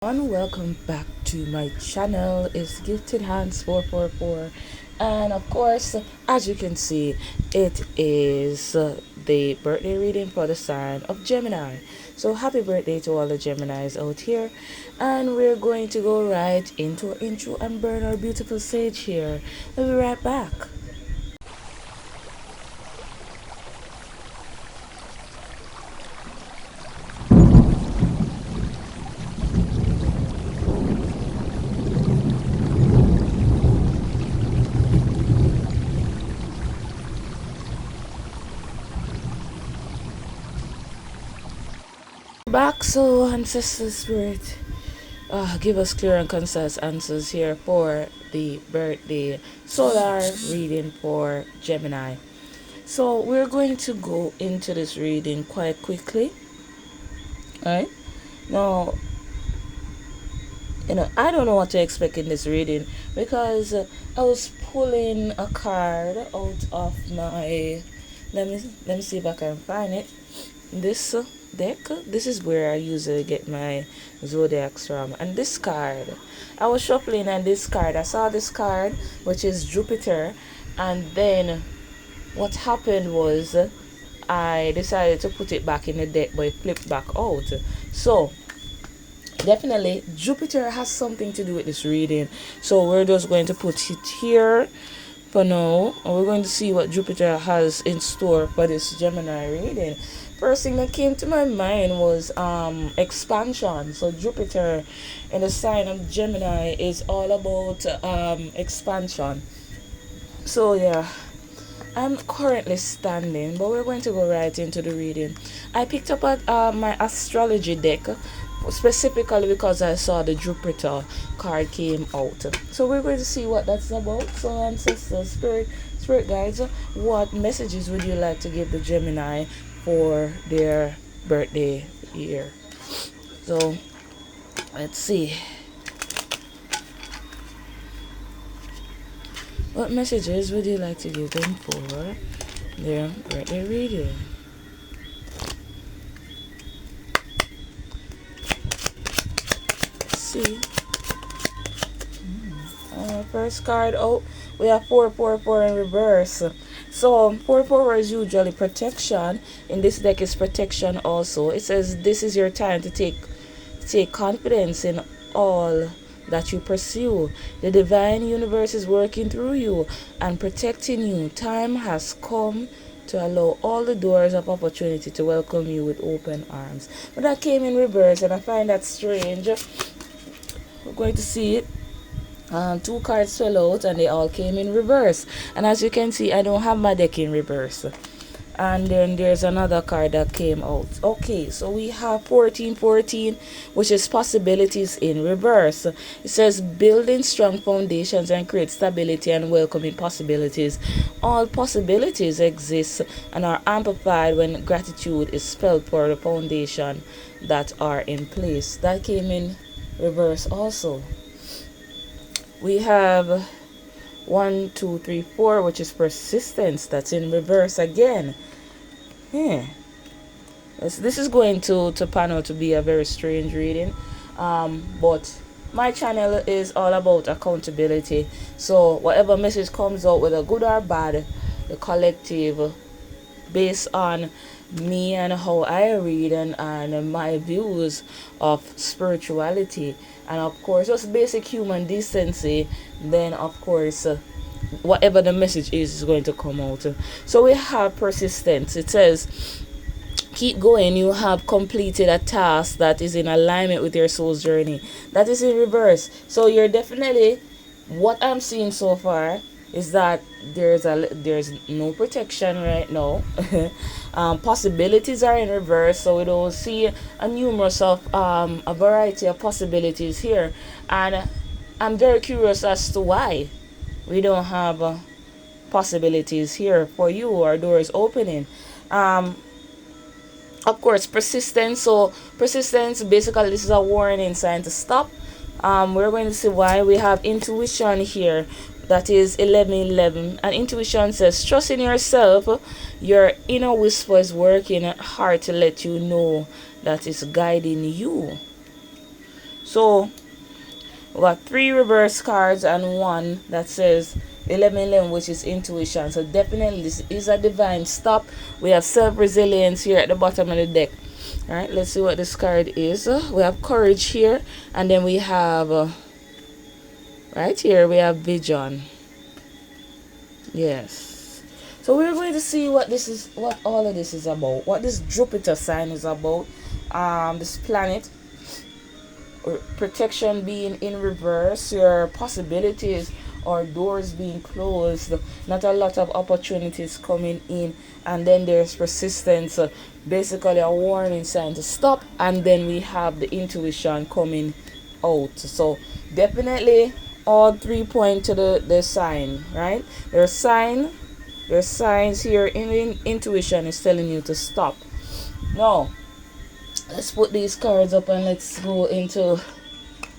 And welcome back to my channel. It's Gifted Hands 444, and of course, as you can see, it is the birthday reading for the sign of Gemini. So happy birthday to all the Geminis out here, and we're going to go right into our intro and burn our beautiful sage here. We'll be right back. Back, so ancestor spirit, give us clear and concise answers here for the birthday solar reading for Gemini. So we're going to go into this reading quite quickly. Alright. Now, I don't know what to expect in this reading because I was pulling a card out of my let me see if I can find it. This deck. This is where I usually get my zodiacs from. And this card, I was shuffling, and this card, I saw this card, which is Jupiter, and then what happened was I decided to put it back in the deck, but it flipped back out. So definitely Jupiter has something to do with this reading, so we're just going to put it here for now, and we're going to see what Jupiter has in store for this Gemini reading. First thing that came to my mind was expansion. So Jupiter in the sign of Gemini is all about expansion. So yeah, I'm currently standing, but we're going to go right into the reading. I picked up my astrology deck specifically because I saw the Jupiter card came out. So we're going to see what that's about. So ancestor, spirit guides, what messages would you like to give the Gemini for their birthday year? So let's see. What messages would you like to give them for their birthday reading? Let's see. First card, oh, we have 444 in reverse. So 444 is usually protection. In this deck is protection also. It says this is your time to take confidence in all that you pursue. The divine universe is working through you and protecting you. Time has come to allow all the doors of opportunity to welcome you with open arms. But that came in reverse, and I find that strange. We're going to see it. Two cards fell out and they all came in reverse, and as you can see, I don't have my deck in reverse. And then there's another card that came out. Okay, so we have 1414, which is possibilities in reverse. It says building strong foundations and create stability and welcoming possibilities. All possibilities exist and are amplified when gratitude is felt for the foundation that are in place. That came in reverse also. We have 1, 2, 3, 4, which is persistence. That's in reverse again. This is going to pan out to be a very strange reading. But my channel is all about accountability. So whatever message comes out, whether good or bad, the collective, based on me and how I read and my views of spirituality, and of course just basic human decency, then of course whatever the message is going to come out. So we have persistence. It says keep going, you have completed a task that is in alignment with your soul's journey. That is in reverse. So you're definitely, what I'm seeing so far is that there's no protection right now. Possibilities are in reverse, so we don't see a numerous of a variety of possibilities here, and I'm very curious as to why we don't have possibilities here for you or doors opening. Of course, persistence. So persistence, basically this is a warning sign to stop. We're going to see why. We have intuition here. That is 1111, and intuition says trust in yourself. Your inner whisper is working hard to let you know that it's guiding you. So we got 3 reverse cards and 1 that says 1111, which is intuition. So definitely this is a divine stop. We have self-resilience here at the bottom of the deck. All right, let's see what this card is. We have courage here, and then we have right here we have vision. Yes. So we're going to see what this is, what all of this is about, what this Jupiter sign is about. This planet, protection being in reverse, your possibilities or doors being closed, not a lot of opportunities coming in, and then there's persistence, basically a warning sign to stop, and then we have the intuition coming out. So definitely all 3 point to the sign, right? There's signs here in intuition is telling you to stop. Now let's put these cards up and let's go into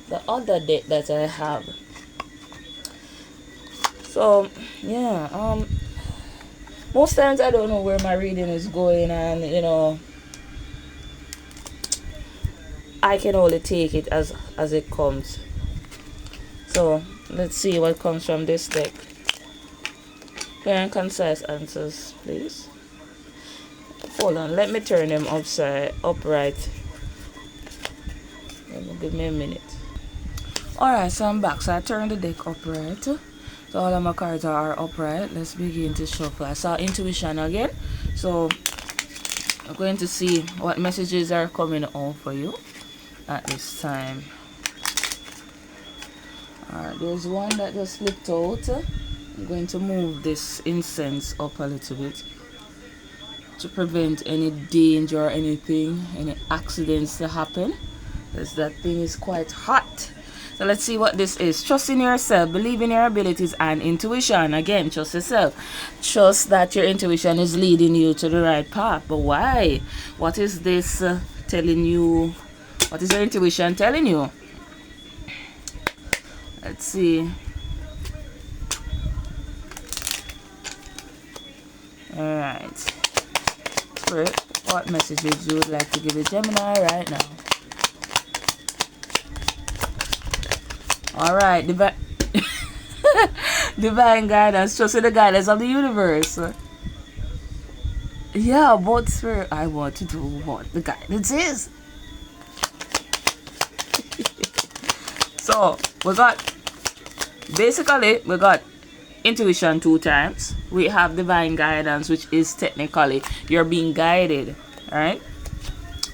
the other deck that I have. So yeah, most times I don't know where my reading is going, and I can only take it as it comes. So let's see what comes from this deck. Clear and concise answers, please. Hold on, let me turn them upright. Give me a minute. Alright, so I'm back. So I turned the deck upright. So all of my cards are upright. Let's begin to shuffle. I saw intuition again. So I'm going to see what messages are coming out for you at this time. Alright, there's one that just slipped out. I'm going to move this incense up a little bit to prevent any danger or anything, any accidents to happen, because that thing is quite hot. So let's see what this is. Trust in yourself, believe in your abilities and intuition. Again, trust yourself. Trust that your intuition is leading you to the right path. But why? What is this telling you? What is your intuition telling you? Let's see. Alright. Spirit, what messages you would like to give a Gemini right now? Alright, divine guidance, trust in the guidance of the universe. Yeah, but Spirit, I want to do what the guidance is. So, we got intuition 2 times. We have divine guidance, which is technically you're being guided, right?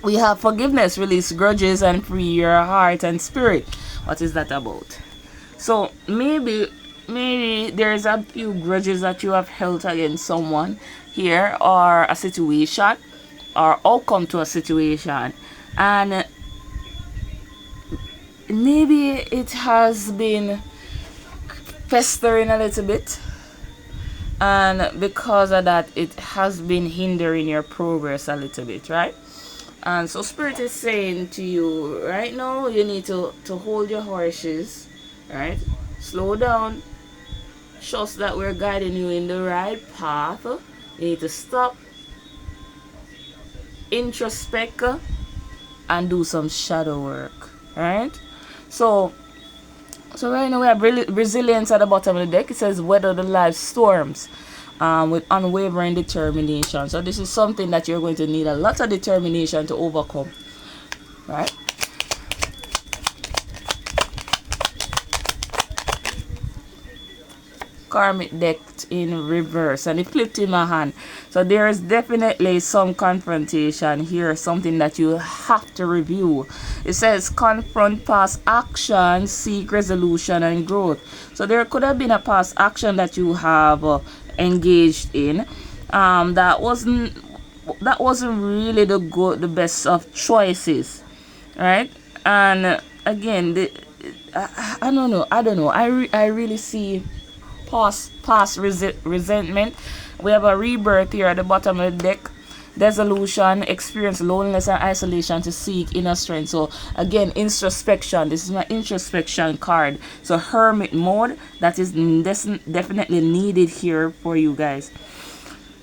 We have forgiveness, release grudges and free your heart and spirit. What is that about? So maybe there's a few grudges that you have held against someone here, or a situation, or outcome to a situation, and maybe it has been festering a little bit, and because of that it has been hindering your progress a little bit, right? And so Spirit is saying to you right now, you need to hold your horses, right? Slow down, trust that we're guiding you in the right path. You need to stop, introspect, and do some shadow work, right? So right now we have resilience at the bottom of the deck. It says weather the life storms with unwavering determination. So this is something that you're going to need a lot of determination to overcome, right? Karmic deck in reverse, and it flipped in my hand. So there is definitely some confrontation here, something that you have to review. It says confront past action, seek resolution and growth. So there could have been a past action that you have engaged in that wasn't really the best of choices, right? And again, I don't know. I really see past resentment. We have a rebirth here at the bottom of the deck. Dissolution, experience loneliness and isolation to seek inner strength. So again, introspection. This is my introspection card. So hermit mode, that is definitely needed here for you guys.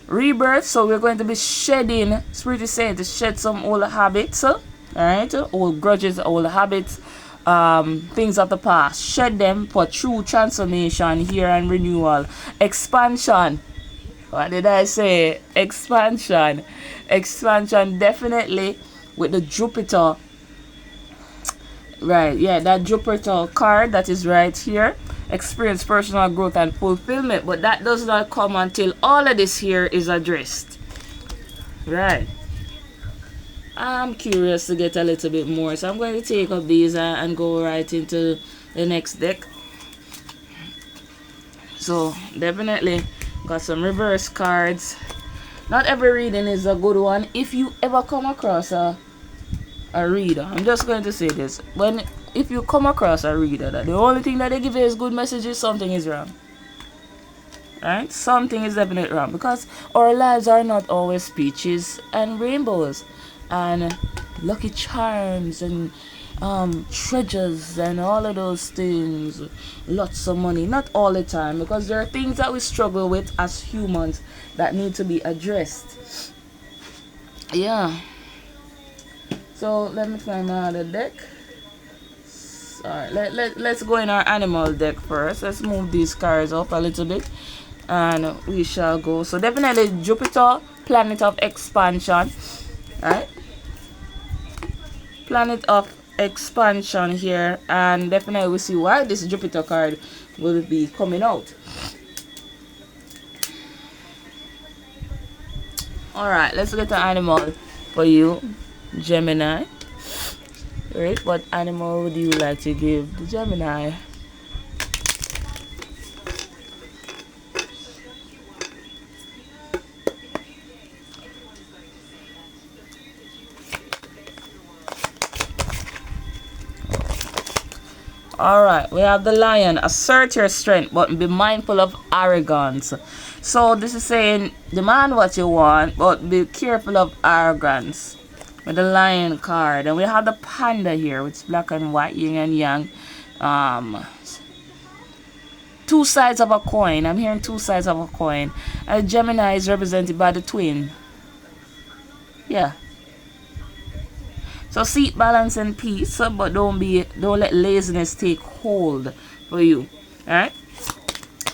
Rebirth, so we're going to be shedding, Spirit is saying to shed some old habits, alright, old grudges, old habits, things of the past, shed them for true transformation here and renewal, expansion. What did I say? Expansion. Expansion, definitely with the Jupiter. Right, yeah, that Jupiter card that is right here. Experience personal growth and fulfillment, but that does not come until all of this here is addressed. Right. I'm curious to get a little bit more, so I'm going to take up these and go right into the next deck. So definitely got some reverse cards. Not every reading is a good one. If you ever come across a reader, I'm just going to say this, if you come across a reader that the only thing that they give you is good messages, something is wrong. Right? Something is definitely wrong, because our lives are not always peaches and rainbows and lucky charms and treasures and all of those things, lots of money. Not all the time, because there are things that we struggle with as humans that need to be addressed. Yeah. So let me find my other deck. Alright, let's go in our animal deck first. Let's move these cards up a little bit and we shall go. So definitely Jupiter, planet of expansion. Right? Planet of expansion here, and definitely we see why this Jupiter card will be coming out. Alright, let's get an animal for you, Gemini. Right, what animal would you like to give the Gemini? Alright, we have the lion. Assert your strength, but be mindful of arrogance. So this is saying demand what you want, but be careful of arrogance. With the lion card. And we have the panda here, which is black and white, yin and yang. Two sides of a coin. I'm hearing two sides of a coin. And Gemini is represented by the twin. Yeah. So seek balance and peace, but don't let laziness take hold for you. Alright?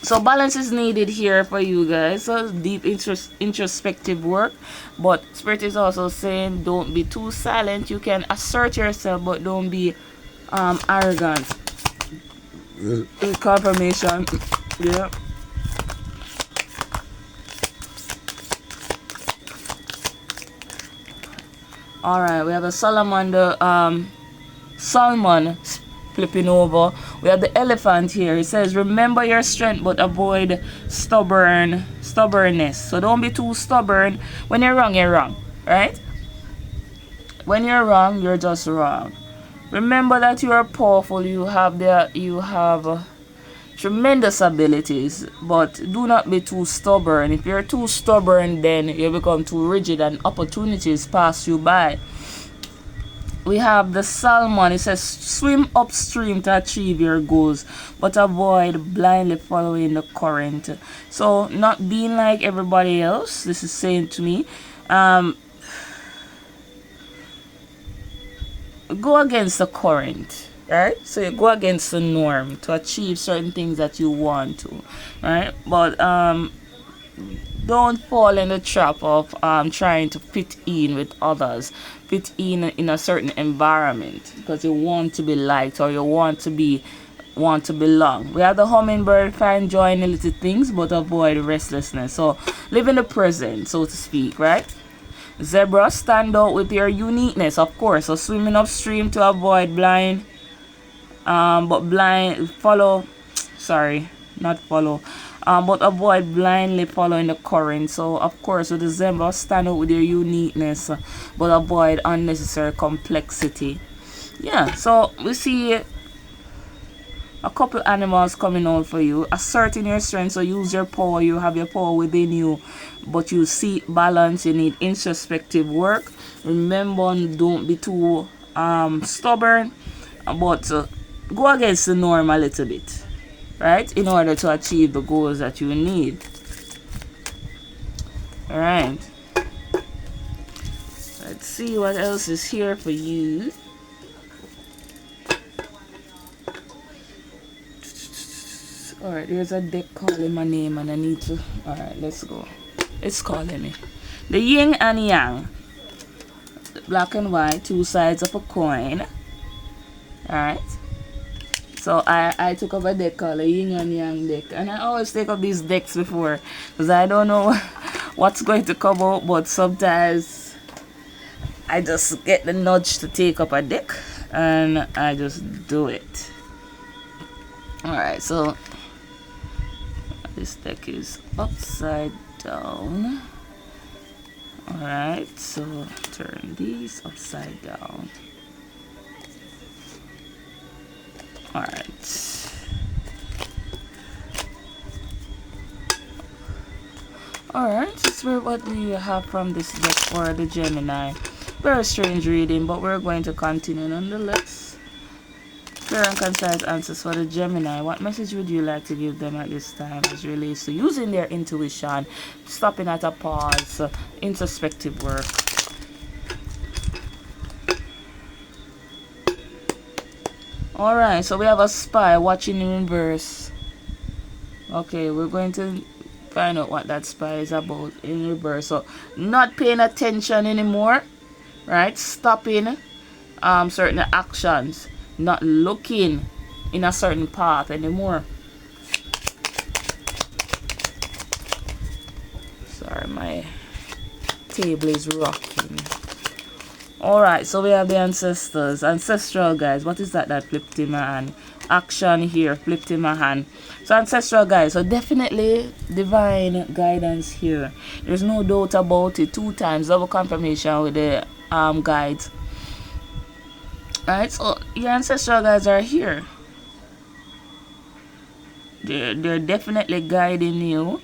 So balance is needed here for you guys. So deep introspective work. But Spirit is also saying don't be too silent. You can assert yourself, but don't be arrogant. Confirmation. Yeah. Alright, we have a salamander, salmon flipping over. We have the elephant here. It says remember your strength but avoid stubbornness. So don't be too stubborn. When you're wrong, right? When you're wrong, you're just wrong. Remember that you are powerful. You have tremendous abilities, but do not be too stubborn. If you're too stubborn, then you become too rigid and opportunities pass you by. We have the salmon. It says swim upstream to achieve your goals, but avoid blindly following the current. So not being like everybody else. This is saying to me, go against the current. Right? So you go against the norm to achieve certain things that you want to, right? But don't fall in the trap of trying to fit in with others, fit in a certain environment because you want to be liked or you want to belong. We have the hummingbird, find joy in the little things but avoid restlessness. So live in the present, so to speak, right? Zebra, stand out with your uniqueness, of course. So swimming upstream to avoid but avoid blindly following the current. So of course with the zebra, stand out with your uniqueness, but avoid unnecessary complexity. Yeah, so we see a couple animals coming out for you. Asserting your strength, so use your power. You have your power within you, but you seek balance. You need introspective work. Remember, don't be too stubborn, but go against the norm a little bit, right, in order to achieve the goals that you need. All right, let's see what else is here for you. Alright, there's a deck calling my name and I need to. Alright, let's go. It's calling me. The yin and yang. Black and white, two sides of a coin. Alright. So I took up a deck called a yin and yang deck. And I always take up these decks before. Because I don't know what's going to come out. But sometimes I just get the nudge to take up a deck. And I just do it. Alright, so this deck is upside down. Alright, so turn these upside down. Alright. Alright, so what do you have from this deck for the Gemini? Very strange reading, but we're going to continue nonetheless. Clear and concise answers for the Gemini. What message would you like to give them at this time as relates to using their intuition, stopping at a pause, introspective work? Alright, so we have a spy watching in reverse. Okay, we're going to find out what that spy is about in reverse. So, not paying attention anymore, right? Stopping certain actions. Not looking in a certain path anymore. Sorry, my table is rocking. Alright, so we have the ancestors. Ancestral guys. What is that flipped in my hand? Action here, flipped in my hand. So ancestral guys. So definitely divine guidance here. There's no doubt about it. 2 times double confirmation with the guides. Alright, so your ancestral guides are here. They're definitely guiding you.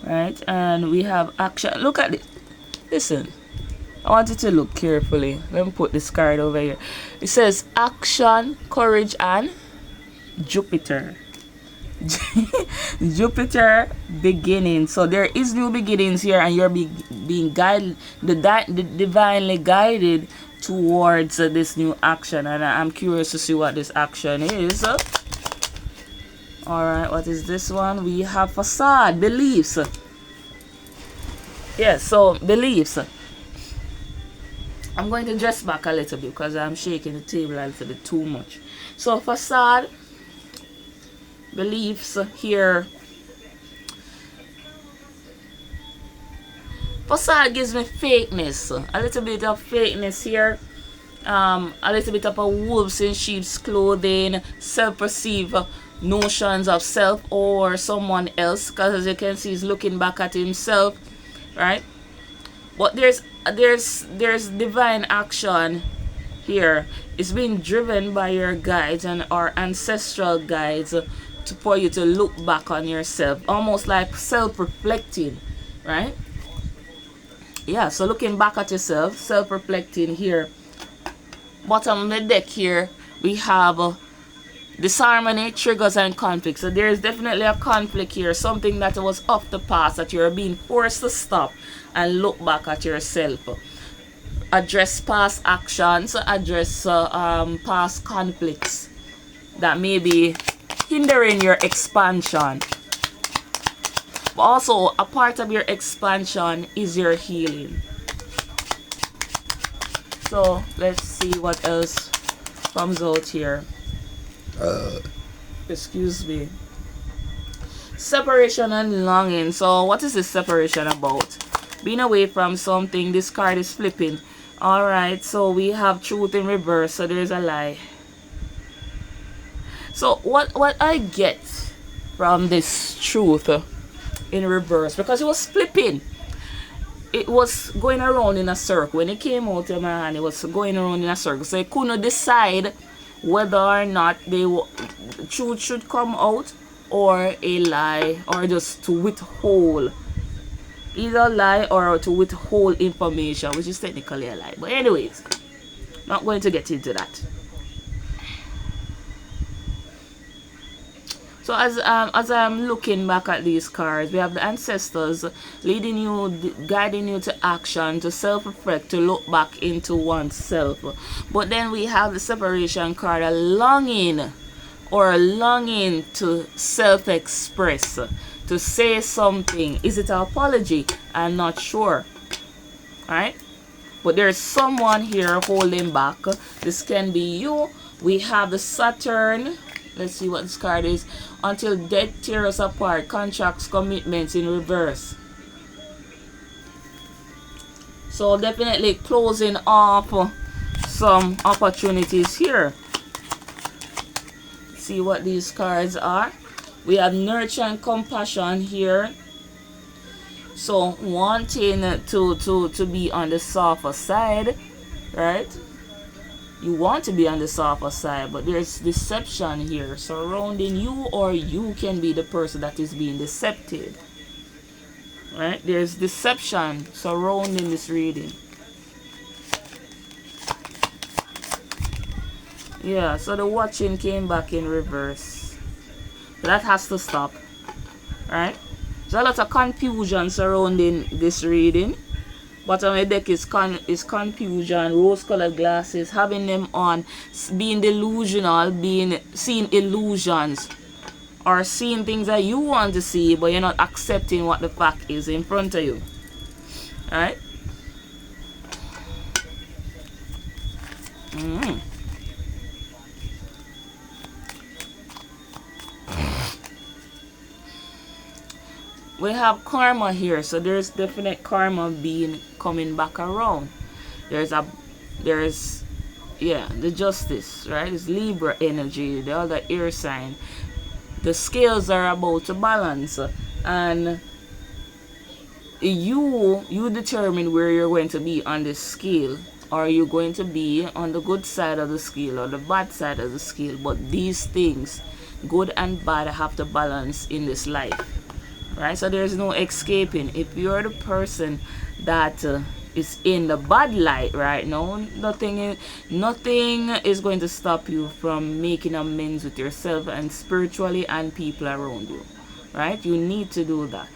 Right? And we have action. Look at it. Listen. I want you to look carefully. Let me put this card over here. It says action, courage, and Jupiter. Jupiter beginning. So there is new beginnings here, and you're being guided, the divinely guided towards this new action. And I'm curious to see what this action is. Alright, what is this one? We have facade, beliefs. Yes, so beliefs. I'm going to dress back a little bit because I'm shaking the table a little bit too much. So facade, beliefs here. Facade gives me fakeness, a little bit of fakeness here. A little bit of a wolves in sheep's clothing, self-perceived notions of self or someone else, because as you can see, he's looking back at himself, right? But there's divine action here. It's being driven by your guides and our ancestral guides for you to look back on yourself, almost like self-reflecting, right? Yeah, so looking back at yourself, self-reflecting here. Bottom of the deck here, we have disharmony, triggers, and conflict. So there is definitely a conflict here, something that was off the past that you're being forced to stop and look back at yourself. Address past actions, address past conflicts that may be hindering your expansion. But also, a part of your expansion is your healing. So let's see what else comes out here. Excuse me. Separation and longing. So what is this separation about? Being away from something. This card is flipping. Alright, so we have truth in reverse. So there's a lie. So what I get from this truth in reverse, because it was flipping, it was going around in a circle. When it came out of my hand, it was going around in a circle. So I couldn't decide whether or not truth should come out or a lie, or just to withhold. Either lie or to withhold information, which is technically a lie. But anyways, not going to get into that. So as I'm looking back at these cards, we have the ancestors leading you, guiding you to action, to self-reflect, to look back into oneself. But then we have the separation card, a longing or longing to self-express, to say something. Is it an apology? I'm not sure. Alright? But there's someone here holding back. This can be you. We have the Saturn. Let's see what this card is. Until death tears us apart. Contracts, commitments in reverse. So definitely closing off some opportunities here. See what these cards are. We have nurture and compassion here. So wanting to be on the softer side, right? You want to be on the softer side, but there's deception here surrounding you, or you can be the person that is being decepted. Right? There's deception surrounding this reading. Yeah, so the watching came back in reverse. That has to stop. Right? There's a lot of confusion surrounding this reading. Bottom of the deck is confusion, rose-colored glasses, having them on, being delusional, seeing illusions, or seeing things that you want to see, but you're not accepting what the fact is in front of you. Alright? We have karma here, so there's definite karma coming back around. There's the justice, right? It's Libra energy, the other air sign. The scales are about to balance, and you determine where you're going to be on this scale. Are you going to be on the good side of the scale or the bad side of the scale? But these things, good and bad, have to balance in this life. Right? So there's no escaping. If you're the person that is in the bad light right now, nothing is going to stop you from making amends with yourself and spiritually and people around you. Right? You need to do that.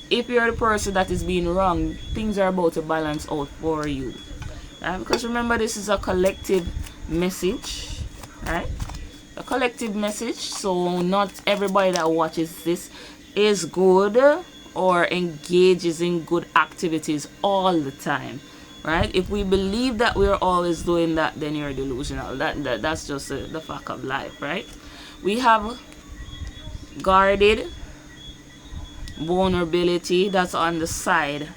If you're the person that is being wrong, things are about to balance out for you. Right? Because remember, this is a collective message. Right? A collective message, so not everybody that watches this is good or engages in good activities all the time, right? If we believe that we're always doing that, then you're delusional. That's just the fact of life, right? We have guarded, vulnerability, that's on the side.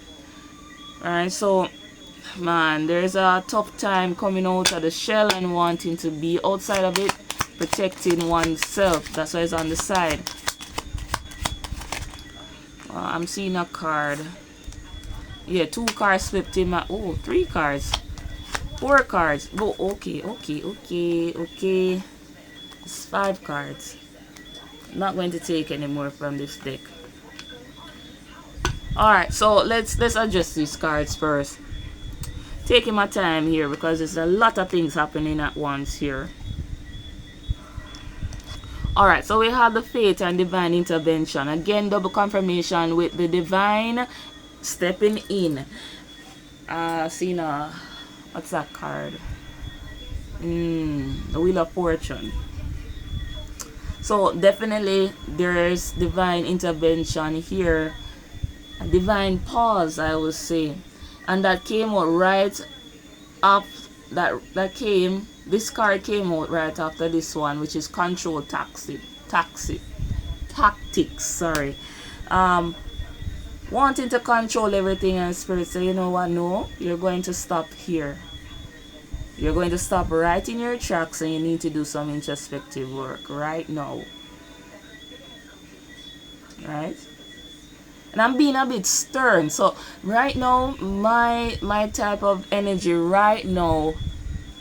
Alright, so man, there's a tough time coming out of the shell and wanting to be outside of it, protecting oneself. That's why it's on the side. I'm seeing a card. Yeah, 2 cards flipped in my... Oh, 3 cards. 4 cards. Oh, okay. It's 5 cards. Not going to take any more from this deck. Alright, so let's adjust these cards first. Taking my time here because there's a lot of things happening at once here. Alright, so we have the fate and divine intervention. Again, double confirmation with the divine stepping in. Seeing what's that card? The Wheel of Fortune. So definitely there's divine intervention here. A divine pause, I would say. And that came out right up this card came out right after this one, which is control tactics. Sorry, wanting to control everything, and spirit say, you know what? No, you're going to stop here. You're going to stop right in your tracks, and you need to do some introspective work right now. Right? And I'm being a bit stern. So right now, my type of energy right now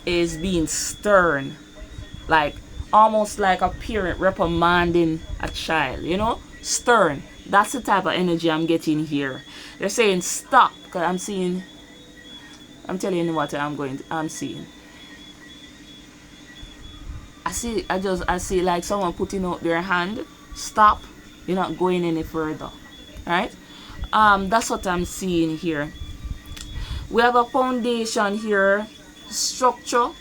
is being stern, like almost like a parent reprimanding a child, you know, stern. That's the type of energy I'm getting here. They're saying stop, because I'm telling you what I'm seeing. I see like someone putting out their hand. Stop, you're not going any further. Right? That's what I'm seeing here. We have a foundation here, structure,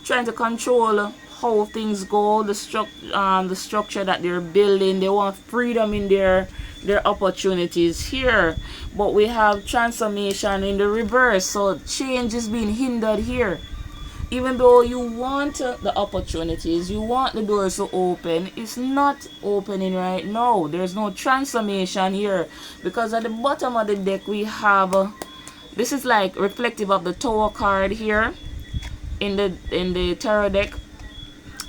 trying to control how things go, the structure that they're building. They want freedom in their opportunities here. But we have transformation in the reverse, so change is being hindered here. Even though you want the opportunities, you want the doors to open, it's not opening right now. There's no transformation here, because at the bottom of the deck we have this is like reflective of the Tower card here in the tarot deck.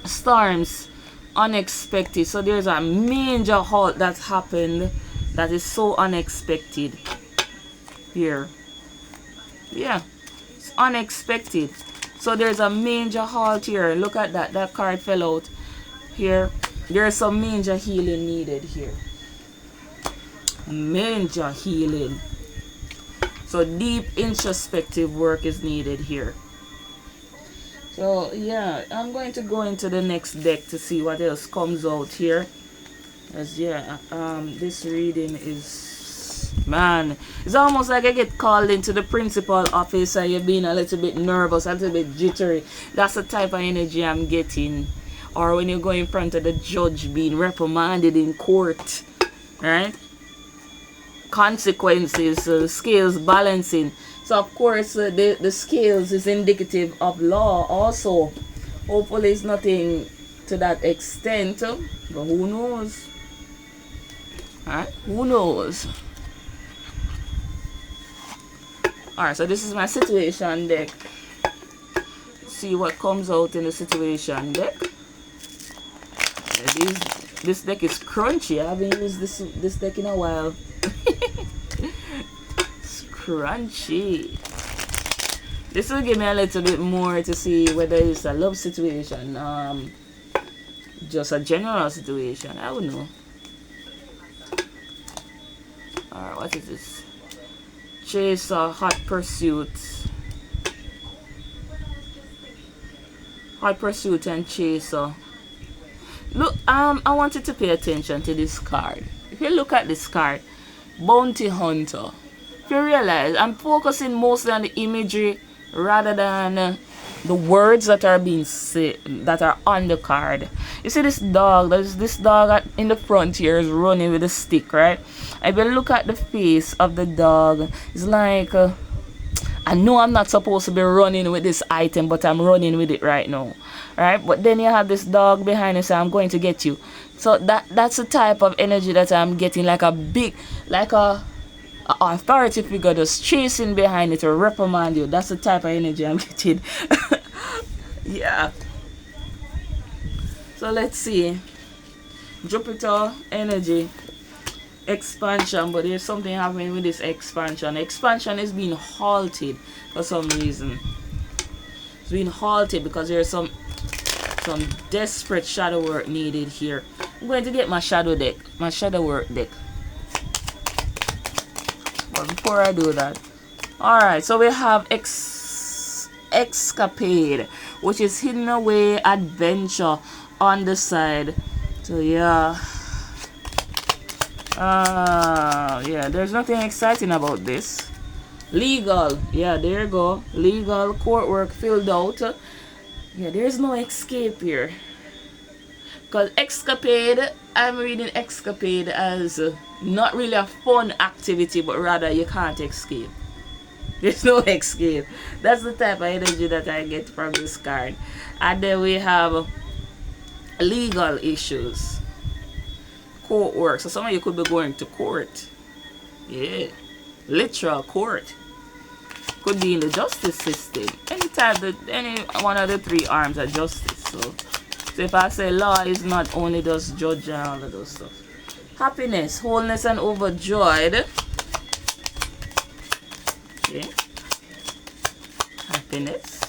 Storms, unexpected. So there's a major halt that's happened that is so unexpected here. Yeah, it's unexpected. So there's a major halt here. Look at that. That card fell out here. There's some major healing needed here. Major healing. So deep introspective work is needed here. So yeah, I'm going to go into the next deck to see what else comes out here. As yeah, this reading is, man, it's almost like I get called into the principal office and you're being a little bit nervous, a little bit jittery. That's the type of energy I'm getting. Or when you go in front of the judge being reprimanded in court, right? Consequences, scales balancing. So of course the scales is indicative of law also. Hopefully it's nothing to that extent, but who knows? Alright, who knows? Alright, so this is my situation deck. See what comes out in the situation deck. Yeah, this deck is crunchy. I haven't used this deck in a while. It's crunchy. This will give me a little bit more to see whether it's a love situation, just a general situation. I don't know. Alright, what is this? Chaser, hot pursuit. Hot pursuit and chaser. Look, I want you to pay attention to this card. If you look at this card, bounty hunter. If you realize, I'm focusing mostly on the imagery rather than the words that are being said, that are on the card. You see this dog? There's this dog in the front here is running with a stick, right? If you look at the face of the dog, it's like I know I'm not supposed to be running with this item, but I'm running with it right now, right? But then you have this dog behind you, so I'm going to get you. So that's the type of energy that I'm getting, like a big, like a authority figure just chasing behind it to reprimand you. That's the type of energy I'm getting. Yeah. So let's see. Jupiter energy. Expansion, but there's something happening with this expansion. Expansion is being halted for some reason. It's being halted because there's some desperate shadow work needed here. I'm going to get my shadow deck, my shadow work deck. But before I do that, alright, so we have escapade, which is hidden away adventure on the side. So yeah. Yeah, there's nothing exciting about this. Legal, yeah, there you go. Legal court work filled out. Yeah, there's no escape here. Because escapade, I'm reading escapade as not really a fun activity, but rather you can't escape. There's no escape. That's the type of energy that I get from this card. And then we have legal issues. Court work. So some of you could be going to court. Yeah. Literal court. Could be in the justice system. Any one of the three arms of justice. So if I say law is not only just judge and all of those stuff. Happiness, wholeness and overjoyed. Okay. Happiness.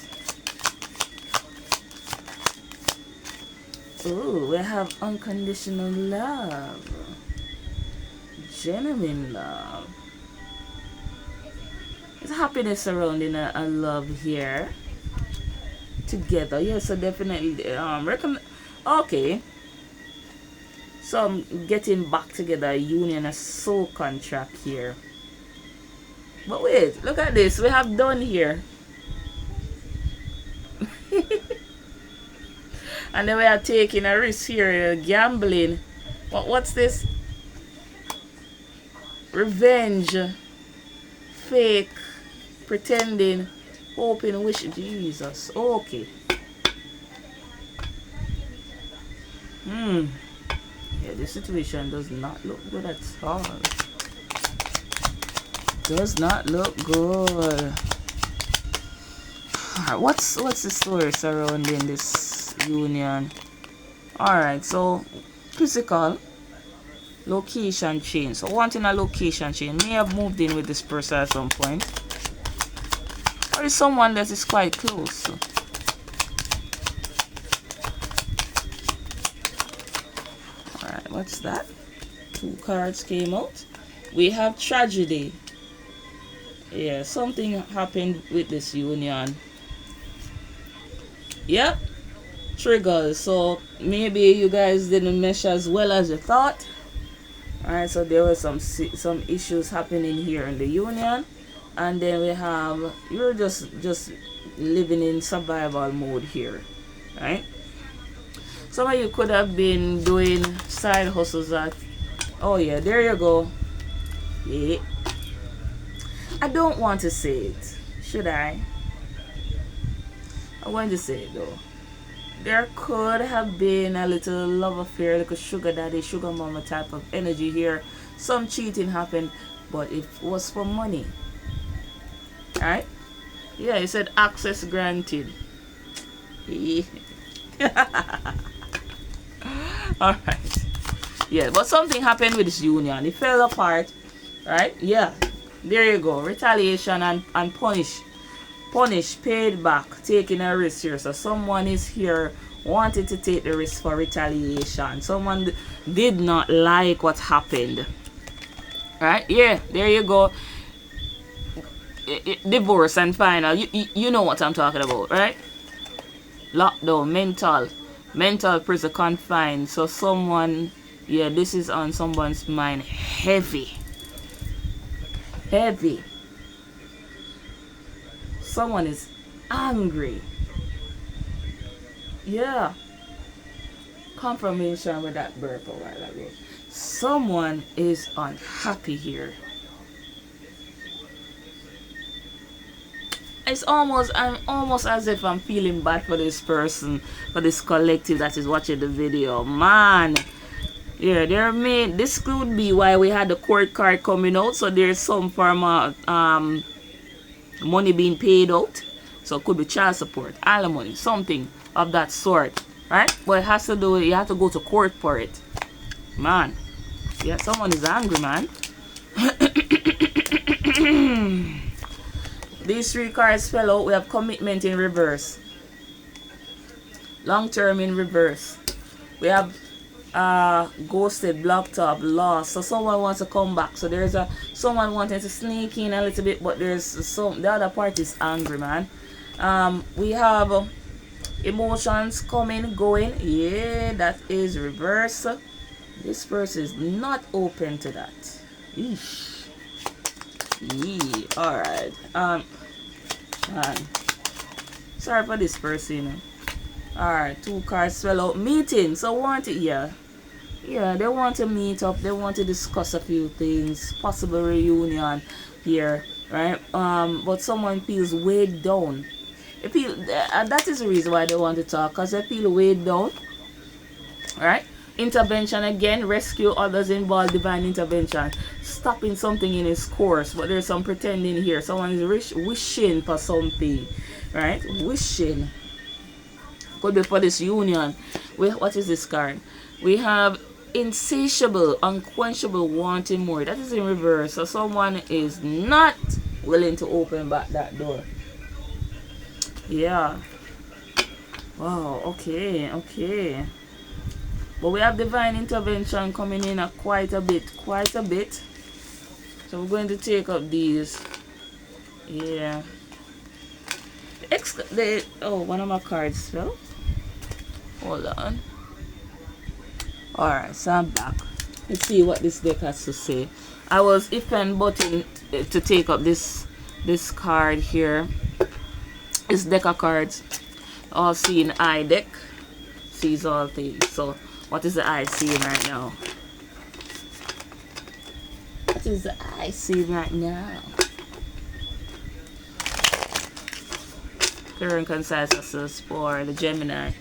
Ooh, we have unconditional love. Genuine love. There's happiness surrounding a love here. Together. Yeah, so definitely okay. So I'm getting back together, a union, a soul contract here. But wait, look at this. We have done here. And then we are taking a risk here, gambling. What's this? Revenge, fake, pretending, hoping, wish. Jesus. Okay. Yeah, this situation does not look good at all. Does not look good. What's the story surrounding this union? Alright, so physical location change. So wanting a location change. May have moved in with this person at some point. Or is someone that is quite close. Alright, what's that? 2 cards came out. We have tragedy. Yeah, something happened with this union. Yep. Triggers. So maybe you guys didn't mesh as well as you thought. Alright, so there were some issues happening here in the union. And then we have, you're just living in survival mode here. Right? Some of you could have been doing side hustles at, oh yeah, there you go. Yeah. I don't want to say it. Should I? I'm going to say it though. There could have been a little love affair, like a sugar daddy, sugar mama type of energy here. Some cheating happened, but it was for money. Alright? Yeah, it said access granted. Yeah. Alright. Yeah, but something happened with this union. It fell apart. Right? Yeah. There you go. Retaliation and punish, paid back, taking a risk here. So someone is here wanted to take the risk for retaliation. Someone did not like what happened. Right? Yeah, there you go. Divorce and final. You know what I'm talking about, right? Lockdown, mental prison, confined. So someone, yeah, this is on someone's mind. Heavy. Someone is angry. Yeah. Confirmation with that burp a while ago. Someone is unhappy here. I'm almost as if I'm feeling bad for this person, for this collective that is watching the video. Man. Yeah, this could be why we had the court card coming out. So there's some form of money being paid out. So it could be child support, alimony, something of that sort. Right? But it has to do with, you have to go to court for it. Man. Yeah, someone is angry, man. These 3 cards fell out. We have commitment in reverse. Long term in reverse. We have ghosted, blocked up, lost. So someone wants to come back. So there's someone wanting to sneak in a little bit, but there's the other party is angry, man. We have emotions coming, going. Yeah, that is reverse. This person is not open to that. Eesh. Yeah, alright. Man. Sorry for this person. Alright, 2 cards fell out. Meeting. So yeah, they want to meet up. They want to discuss a few things. Possible reunion here, right? But someone feels weighed down. They feel that is the reason why they want to talk, because they feel weighed down. Right? Intervention again, rescue others involved, divine intervention, stopping something in its course. But there's some pretending here. Someone is wishing for something, right? Wishing. Could be for this union. What is this card? We have insatiable, unquenchable, wanting more. That is in reverse. So someone is not willing to open back that door. Yeah. Wow. Okay. But we have divine intervention coming in quite a bit. So we're going to take up these. Yeah. One of my cards fell. Hold on. Alright, so I'm back. Let's see what this deck has to say. I was if and button to take up this card here. This deck of cards. All seeing eye deck. sees all things. So what is the eye seeing right now? What is the eye seeing right now? Clear and concise answers for the Gemini.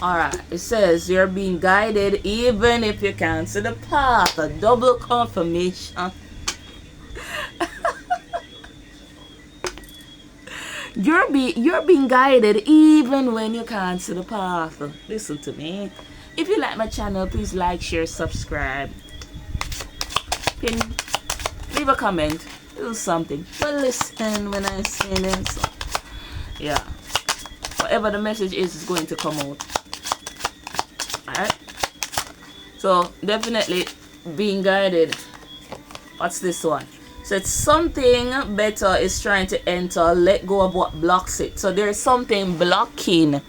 Alright, it says you're being guided even if you can't see the path. A double confirmation. You're being guided even when you can't see the path. Listen to me. If you like my channel, please like, share, subscribe. Pin, leave a comment. Do something. But listen when I say this. Yeah. Whatever the message is going to come out. Alright, so definitely being guided. What's this one? So it's something better is trying to enter. Let go of what blocks it. So there's something blocking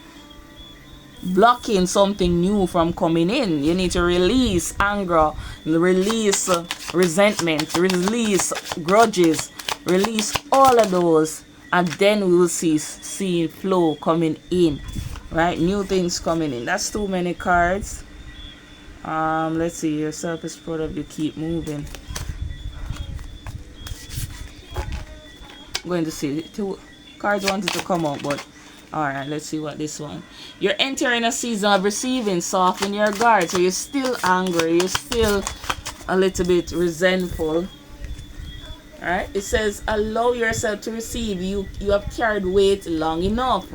something new from coming in. You need to release anger, release resentment, release grudges, release all of those, and then we will see flow coming in. Right, new things coming in. That's too many cards. Let's see. Yourself is proud of you. Keep moving. I'm going to see two cards wanted to come out, but all right. Let's see what this one. You're entering a season of receiving. Soften your guard. So you're still angry. You're still a little bit resentful. All right. It says allow yourself to receive. You have carried weight long enough.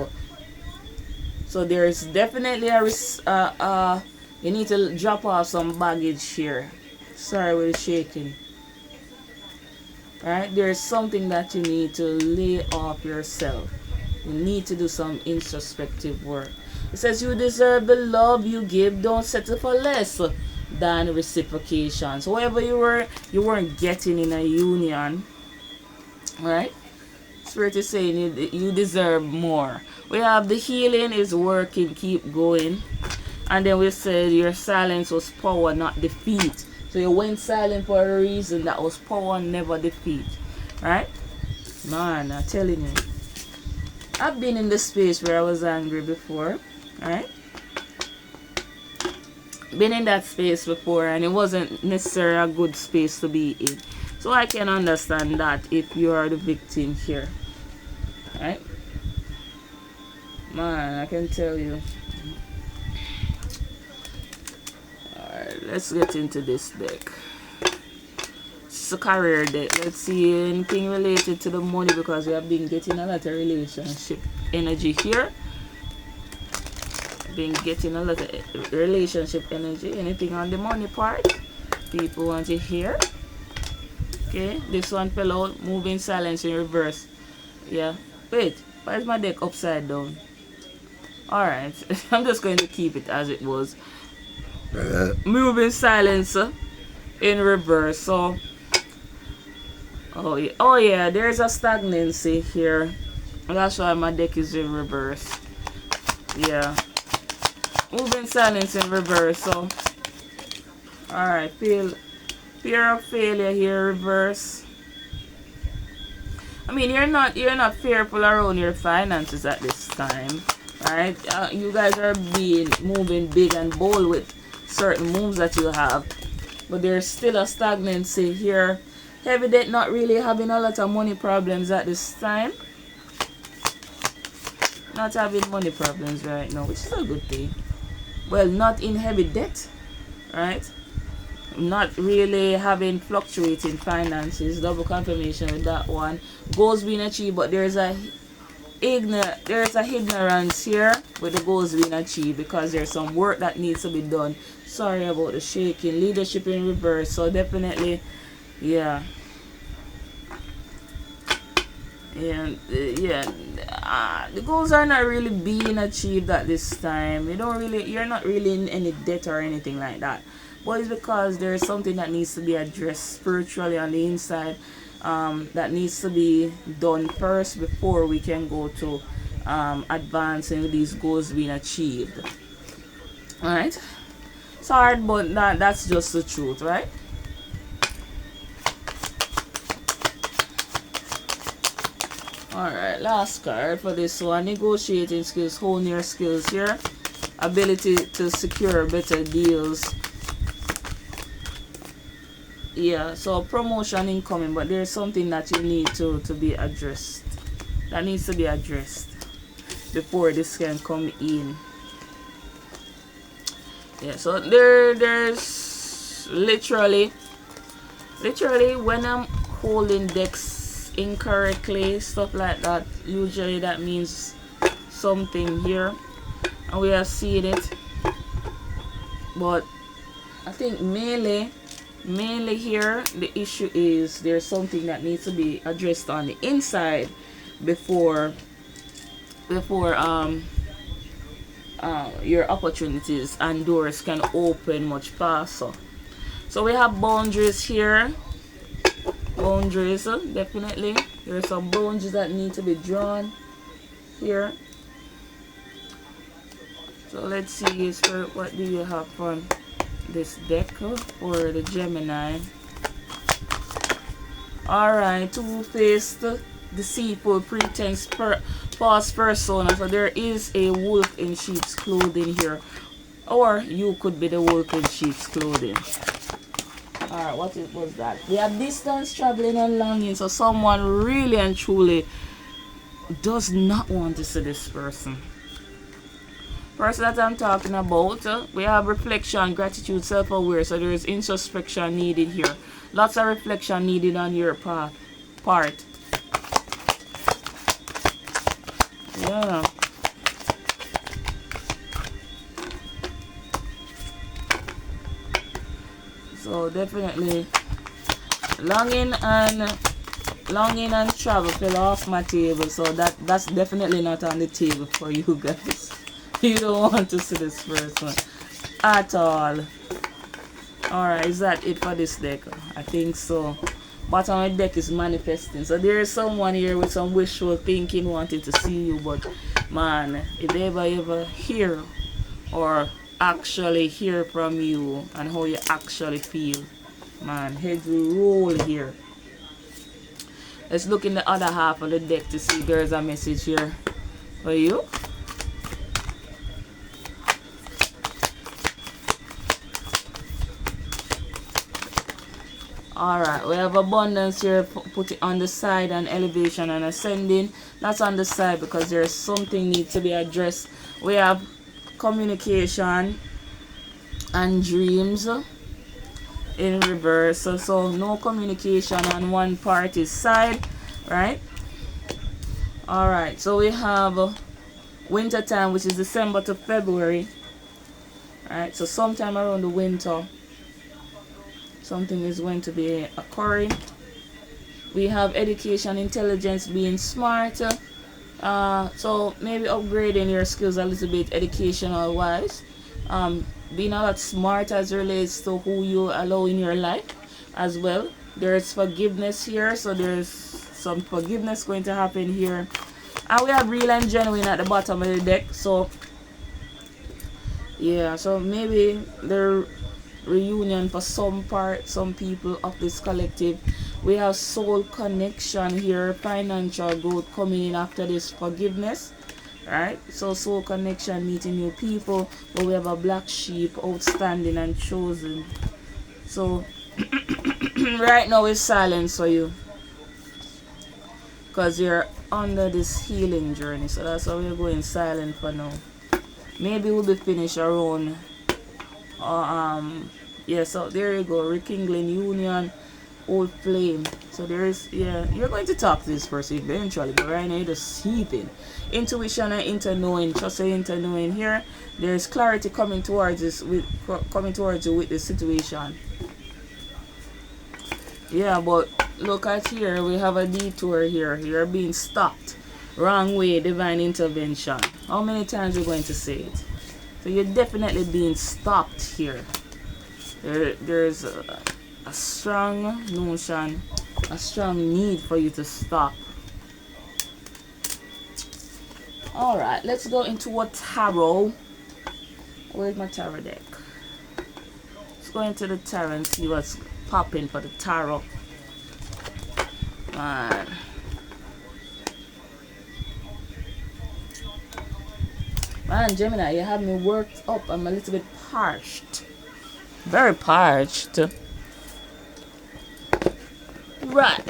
So there's definitely you need to drop off some baggage here. Sorry with the shaking. Right? There's something that you need to lay off yourself. You need to do some introspective work. It says you deserve the love you give. Don't settle for less than reciprocation. So whatever you weren't getting in a union, right? Spirit is saying you deserve more. We have the healing is working, keep going. And then we said your silence was power, not defeat. So you went silent for a reason. That was power, never defeat. Right? Man, I'm telling you. I've been in the space where I was angry before. Right? Been in that space before, and it wasn't necessarily a good space to be in. So I can understand that if you are the victim here. Right? Man, I can tell you. Alright, let's get into this deck. It's a career deck. Let's see anything related to the money, because we have been getting a lot of relationship energy here. Been getting a lot of relationship energy. Anything on the money part? People want to hear. Okay, this one fell out. Moving silence in reverse. Yeah. Wait, why is my deck upside down? Alright, I'm just going to keep it as it was. Moving silence in reverse. So, oh yeah, there's a stagnancy here. That's why my deck is in reverse. Yeah. Moving silence in reverse. So, alright, fear of failure here, reverse. I mean, you're not fearful around your finances at this time, right? You guys are moving big and bold with certain moves that you have, but there's still a stagnancy here. Heavy debt not really having a lot of money problems at this time. Not having money problems right now, which is a good thing. Well, not in heavy debt, right? Not really having fluctuating finances. Double confirmation with that one. Goals being achieved, but there's a ignorance here with the goals being achieved, because there's some work that needs to be done. Sorry about the shaking. Leadership in reverse. So definitely, yeah. The goals are not really being achieved at this time. You're not really in any debt or anything like that. But it's because there is something that needs to be addressed spiritually on the inside, that needs to be done first before we can go to advancing these goals being achieved. Alright? It's hard, but that's just the truth, right? Alright, last card for this one. Negotiating skills, hone your skills here. Ability to secure better deals. Yeah, so promotion incoming, but there's something that you need to be addressed. That needs to be addressed before this can come in. Yeah, so there's literally when I'm holding decks incorrectly, stuff like that, usually that means something here, and we are seeing it. But I think mainly here the issue is there's something that needs to be addressed on the inside before your opportunities and doors can open much faster. So we have boundaries here. Boundaries, definitely. There are some boundaries that need to be drawn here. So let's see, Spirit, what do you have from this deck for the Gemini? Alright, two-faced, deceitful, pretense, false persona. So there is a wolf in sheep's clothing here, or you could be the wolf in sheep's clothing. Alright, what was that? We have distance, traveling, and longing. So someone really and truly does not want to see this person. Person that I'm talking about, we have reflection, gratitude, self-aware. So there is introspection needed here. Lots of reflection needed on your part. Yeah. So definitely longing and travel fell off my table. So that's definitely not on the table for you guys. You don't want to see this person at all. Alright, is that it for this deck? I think so. Bottom of the deck is manifesting. So there is someone here with some wishful thinking, wanting to see you, but man, if they ever hear or actually hear from you and how you actually feel, man, head will roll here. Let's look in the other half of the deck to see if there's a message here for you. Alright, we have abundance here, put it on the side, and elevation and ascending. That's on the side because there's something needs to be addressed. We have communication and dreams in reverse. So no communication on one party's side, right? Alright, so we have winter time, which is December to February. Alright, so sometime around the winter, something is going to be occurring. We have education, intelligence, being smart. So maybe upgrading your skills a little bit educational wise. Being a lot smart as relates to who you allow in your life as well. There's forgiveness here, so there's some forgiveness going to happen here. And we have real and genuine at the bottom of the deck. So yeah, so maybe the reunion for some people of this collective. We have soul connection here, financial growth coming in after this forgiveness, right? So soul connection, meeting new people. But we have a black sheep, outstanding and chosen. So right now it's silence for you because you're under this healing journey. So that's why we're going silent for now. Maybe we'll be finished around yeah, so there you go, rekindling union, old flame. So there is, yeah, you're going to talk to this person eventually, but right now you're just sleeping. Intuition and inter-knowing, trust and inter-knowing here. There's clarity coming towards you with the situation. Yeah, but look at here, we have a detour here. You're being stopped. Wrong way, divine intervention. How many times are you going to say it? So you're definitely being stopped here. There's a strong notion, a strong need for you to stop. Alright, let's go into a tarot. Where's my tarot deck? Let's go into the tarot and see what's popping for the tarot. Man. Man, Gemini, you have me worked up. I'm a little bit parched. Very parched. Right.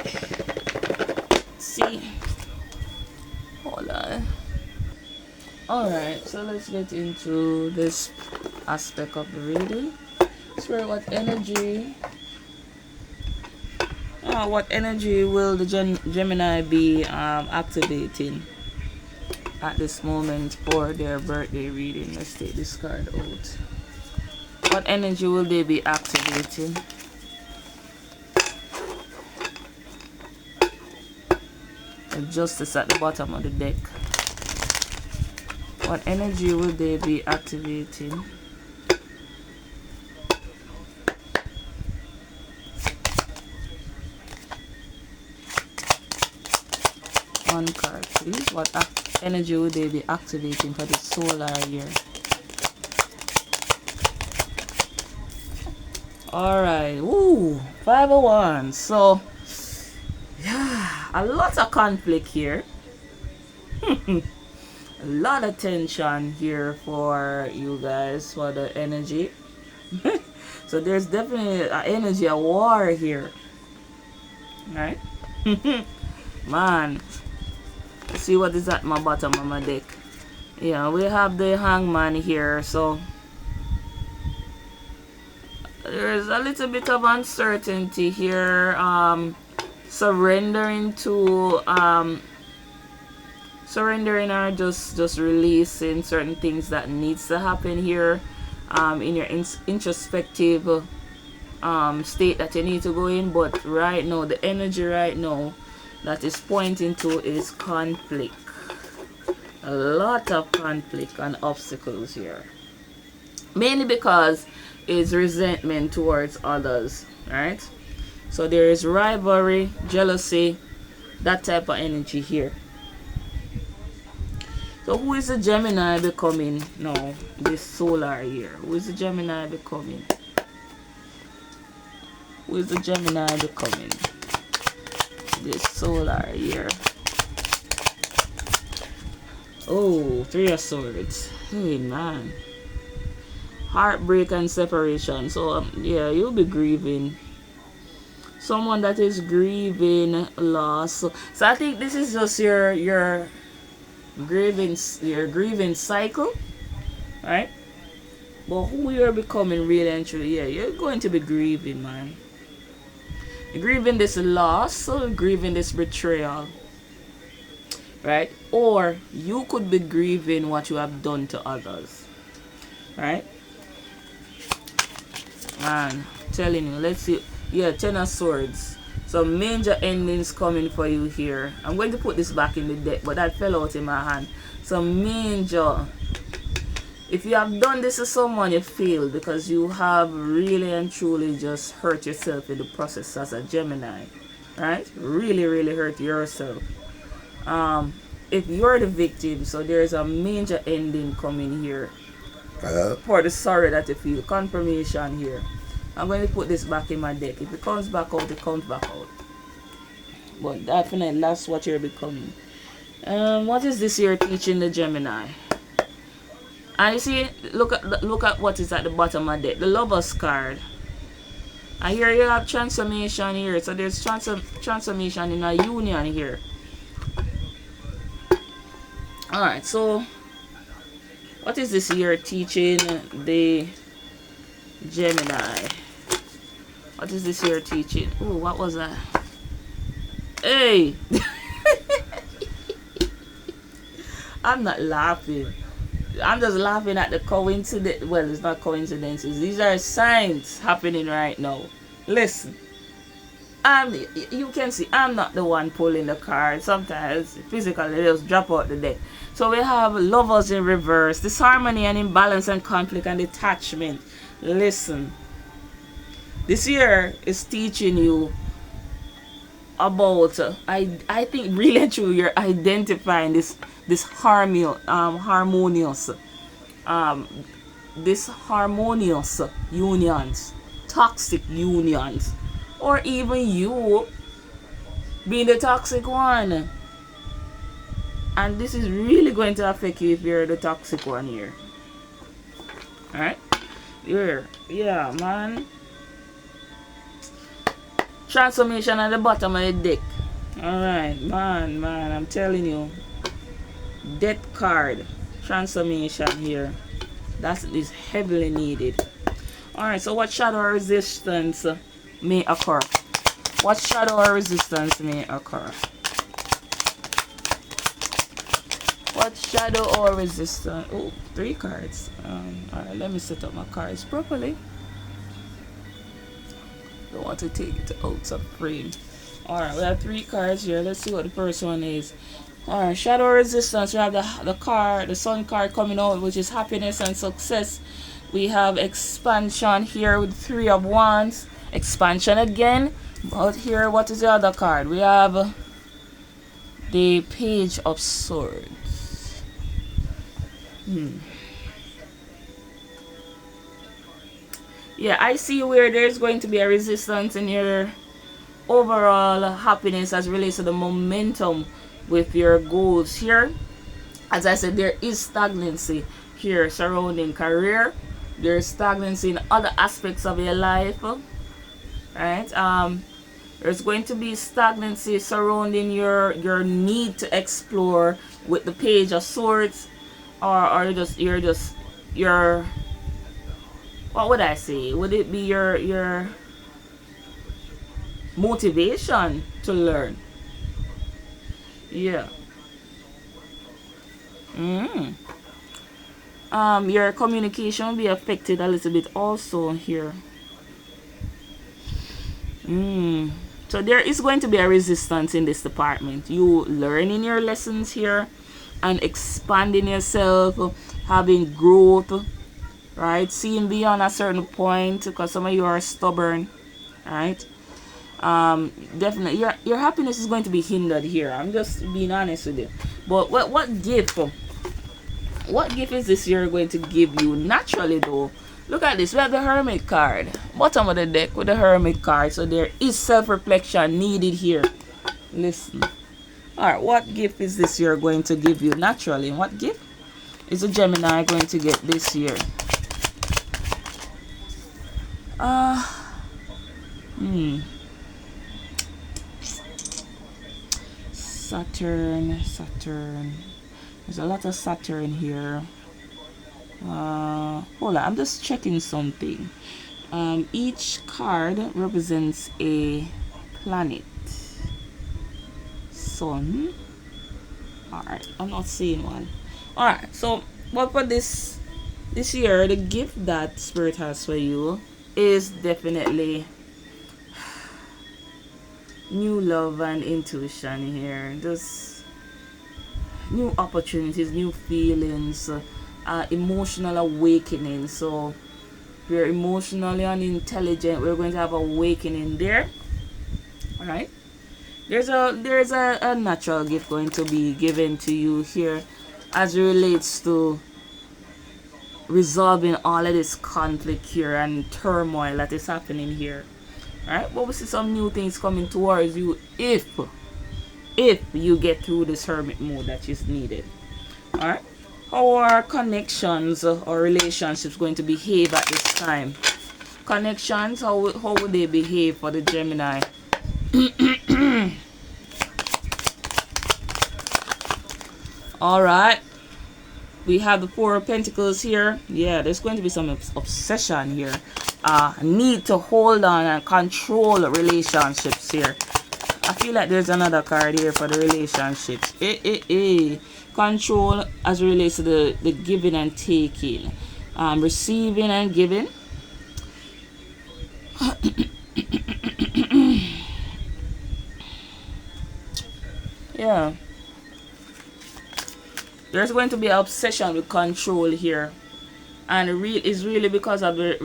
See. Hold on. Alright, so let's get into this aspect of the reading. Spirit, what energy will the Gemini be activating at this moment for their birthday reading? Let's take this card out. What energy will they be activating? The Justice at the bottom of the deck. What energy will they be activating? One card, please. What energy will they be activating for the solar year? Alright, ooh, 5 of Wands. So, yeah, a lot of conflict here. A lot of tension here for you guys, for the energy. So there's definitely an energy, a war here. Right? Man, let's see what is at my bottom of my deck. Yeah, we have the Hangman here. So there's a little bit of uncertainty here. Surrendering or just releasing certain things that needs to happen here in your introspective state that you need to go in. But right now, the energy right now that is pointing to is conflict. A lot of conflict and obstacles here, mainly because it's resentment towards others, right? So there is rivalry, jealousy, that type of energy here. So who is the Gemini becoming now this solar year? Who is the Gemini becoming? Who is the Gemini becoming this solar year? Oh, 3 of Swords. Hey, man. Heartbreak and separation. So, yeah, you'll be grieving. Someone that is grieving loss. So I think this is just your grieving cycle, right? But who you're becoming really and truly, yeah, you're going to be grieving, man. You're grieving this loss, or grieving this betrayal, right? Or you could be grieving what you have done to others, right? Man, telling you, let's see. Yeah, 10 of Swords. Some major endings coming for you here. I'm going to put this back in the deck, but that fell out in my hand. Some major. If you have done this to someone, you failed because you have really and truly just hurt yourself in the process as a Gemini, right? Really, really hurt yourself. If you're the victim, so there's a major ending coming here for the sorrow that you feel. Confirmation here. I'm going to put this back in my deck. If it comes back out, it comes back out. But definitely, that's what you're becoming. What is this year teaching the Gemini? And you see, look at what is at the bottom of the deck. The Lover's card. And here you have transformation here. So there's transformation in a union here. Alright, so what is this year teaching the Gemini? What is this here teaching? Oh, what was that? Hey! I'm not laughing. I'm just laughing at the coincidence. Well, it's not coincidences. These are signs happening right now. Listen. You can see I'm not the one pulling the card. Sometimes physically they just drop out the deck. So we have Lovers in reverse, disharmony and imbalance and conflict and detachment. Listen. This year is teaching you about I think really and truly you're identifying this harmonious disharmonious unions, toxic unions, or even you being the toxic one. And this is really going to affect you if you're the toxic one here. Alright? Here. Yeah, man. Transformation at the bottom of the deck. Alright, man, I'm telling you. Death card. Transformation here. That is heavily needed. Alright, so what shadow or resistance may occur? What shadow or resistance may occur? What shadow or resistance? Oh, 3 cards. Alright, let me set up my cards properly. Don't want to take it out of frame. Alright, we have 3 cards here. Let's see what the first one is. Alright, shadow or resistance. We have the card, the sun card coming out, which is happiness and success. We have expansion here with 3 of wands. Expansion again. But here, what is the other card? We have the page of swords. Yeah, I see where there's going to be a resistance in your overall happiness as relates to the momentum with your goals here. As I said, there is stagnancy here surrounding career. There's stagnancy in other aspects of your life, right? There's going to be stagnancy surrounding your need to explore with the page of swords, or you're what would I say? Would it be your motivation to learn? Yeah. Your communication will be affected a little bit also here. So there is going to be a resistance in this department. You learning your lessons here and expanding yourself, having growth, right? Seeing beyond a certain point, because some of you are stubborn, right? Definitely your happiness is going to be hindered here. I'm just being honest with you. But what gift is this year going to give you naturally though? Look at this. We have the Hermit card, bottom of the deck with the Hermit card. So there is self-reflection needed here. Listen. Alright, what gift is this year going to give you naturally? What gift is a Gemini going to get this year? Saturn. There's a lot of Saturn here. Hold on, I'm just checking something. Each card represents a planet. Sun. Alright, I'm not seeing one. Alright, so what for this year, the gift that Spirit has for you is definitely new love and intuition here. Just new opportunities, new feelings, emotional awakening. So if you're emotionally unintelligent, we're going to have awakening there. Alright. There's a natural gift going to be given to you here as it relates to resolving all of this conflict here and turmoil that is happening here. Alright, but we see some new things coming towards you if you get through this hermit mode that is needed. Alright, how are connections or relationships going to behave at this time? Connections, how would they behave for the Gemini? Alright, we have the Four of Pentacles here. Yeah, there's going to be some obsession here. Need to hold on and control relationships here. I feel like there's another card here for the relationships. Control as it relates to the giving and taking. Receiving and giving. Yeah. There's going to be an obsession with control here. And it's really because of the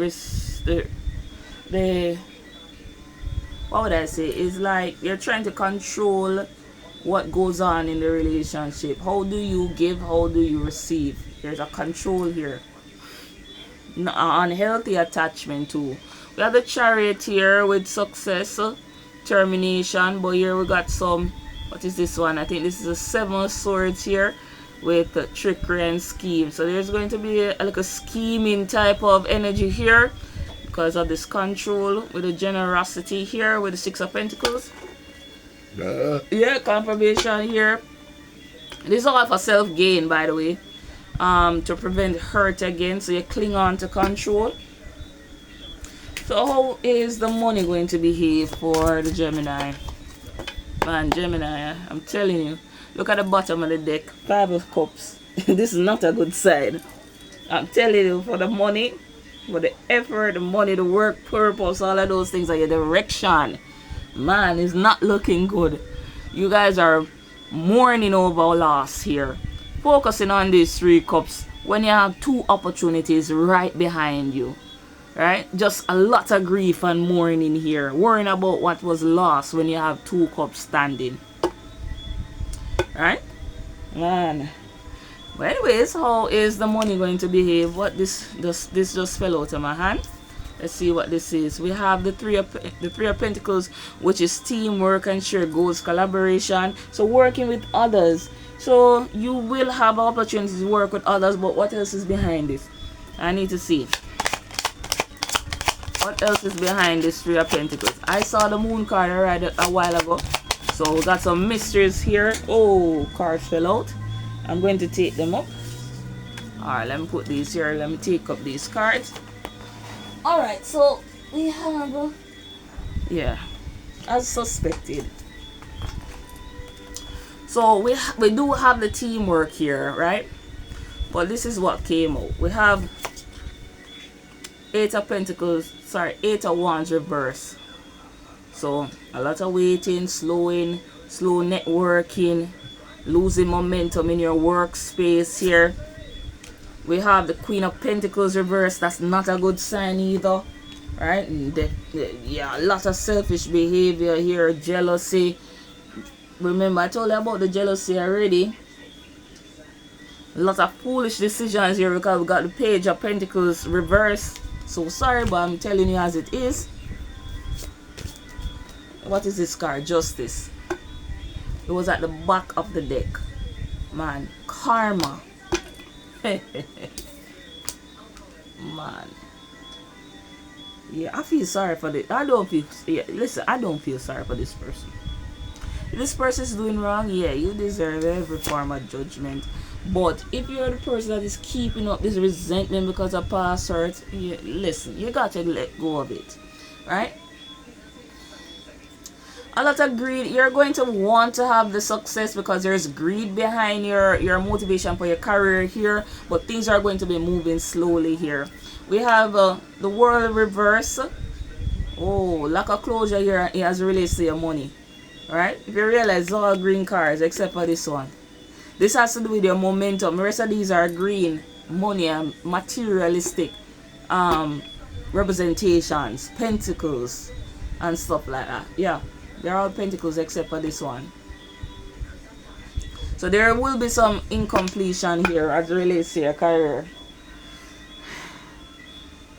what would I say? It's like you're trying to control what goes on in the relationship. How do you give? How do you receive? There's a control here. unhealthy attachment too. We have the Chariot here with success, termination, but here we got some, what is this one? I think this is a 7 of Swords here with trickery and scheme. So there's going to be like a scheming type of energy here because of this control, with the generosity here with the 6 of Pentacles. Yeah, confirmation here. This is all for self-gain, by the way, to prevent hurt again. So you cling on to control. So how is the money going to behave for the Gemini? Man, Gemini, I'm telling you, look at the bottom of the deck, 5 of Cups. This is not a good sign. I'm telling you, for the money, for the effort, the money, the work, purpose, all of those things are your direction. Man, it's not looking good. You guys are mourning over loss here. Focusing on these 3 cups when you have 2 opportunities right behind you. Right? Just a lot of grief and mourning here. Worrying about what was lost when you have 2 cups standing. Right? Man. Well, anyways, how is the money going to behave? What this just fell out of my hand. Let's see what this is. We have the three of Pentacles, which is teamwork and shared goals, collaboration. So working with others. So you will have opportunities to work with others, but what else is behind this? I need to see. What else is behind this 3 of Pentacles? I saw the Moon card already a while ago. So we got some mysteries here. Oh, cards fell out. I'm going to take them up. Alright, let me put these here. Let me take up these cards. Alright, so we have, yeah, as suspected. So we do have the teamwork here, right? But this is what came out. We have 8 of Pentacles, sorry, 8 of Wands reverse. So a lot of waiting, slow networking, losing momentum in your workspace here. We have the Queen of Pentacles reverse. That's not a good sign either, right? Yeah, a lot of selfish behavior here, jealousy. Remember, I told you about the jealousy already. A lot of foolish decisions here because we got the Page of Pentacles reverse. So sorry, but I'm telling you as it is. What is this card? Justice. It was at the back of the deck. Man, karma. Man. Yeah, I feel sorry for this. I don't feel sorry for this person. If this person is doing wrong, yeah, you deserve every form of judgment. But if you're the person that is keeping up this resentment because of past hurt, yeah, listen, you got to let go of it. Right? A lot of greed. You're going to want to have the success because there's greed behind your motivation for your career here, but things are going to be moving slowly here. We have the World reverse. Oh, lack of closure here as it relates to your money. Right? If you realize it's all green cards except for this one. This has to do with your momentum. The rest of these are green, money and materialistic representations, pentacles and stuff like that. Yeah. They're all Pentacles except for this one. So there will be some incompletion here as it relates to your career.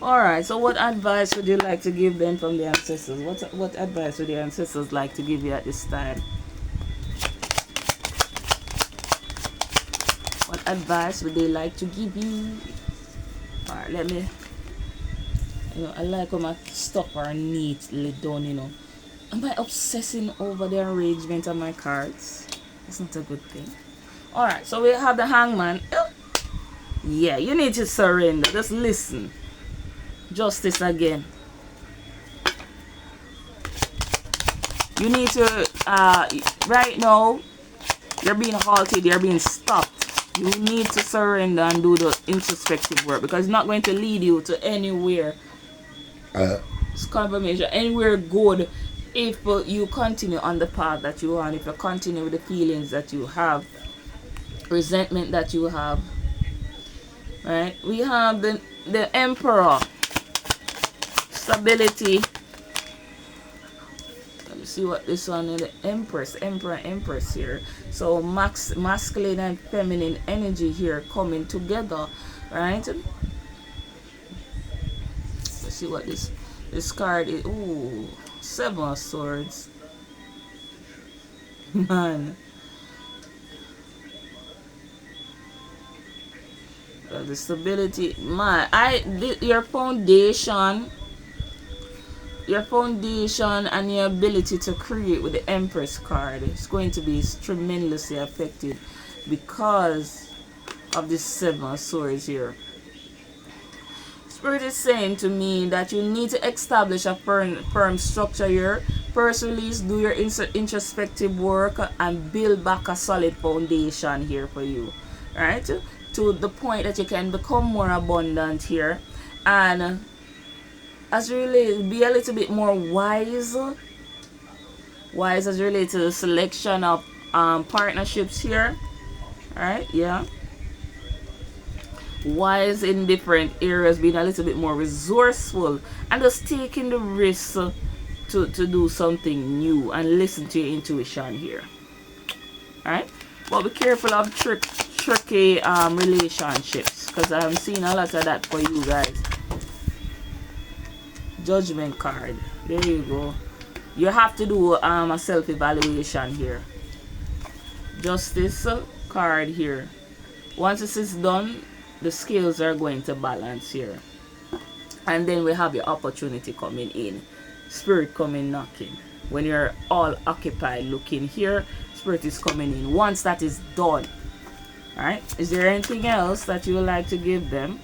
Alright, so what advice would you like to give them from the ancestors? What advice would the ancestors like to give you at this time? What advice would they like to give you? Alright, let me... I like how my stuff are neatly done, Am I obsessing over the arrangement of my cards? That's not a good thing. Alright, so we have the Hangman. Yeah, you need to surrender. Just listen. Justice again. You need to, right now, you're being halted, you're being stopped. You need to surrender and do the introspective work because it's not going to lead you to anywhere. It's confirmation. Anywhere good. If you continue on the path that you are, if you continue with the feelings that you have, resentment that you have, right? We have the Emperor, stability. Let me see what this one is. The Empress, Empress here. So masculine and feminine energy here coming together, right? see what this card is. Ooh, 7 of Swords. Man. The stability, man. Your foundation and your ability to create with the Empress card is going to be tremendously affected because of this 7 of Swords here. Spirit is saying to me that you need to establish a firm structure here. First release, do your introspective work and build back a solid foundation here for you. Right? To the point that you can become more abundant here. And as really be a little bit more wise as related to the selection of partnerships here. Right? Yeah. Wise in different areas, being a little bit more resourceful and just taking the risk to do something new and listen to your intuition here. Alright? But be careful of tricky relationships, because I'm seeing a lot of that for you guys. Judgment card. There you go. You have to do a self-evaluation here. Justice card here. Once this is done, the scales are going to balance here. And then we have your opportunity coming in. Spirit coming knocking. When you're all occupied looking here, Spirit is coming in. Once that is done. Alright? Is there anything else that you would like to give them?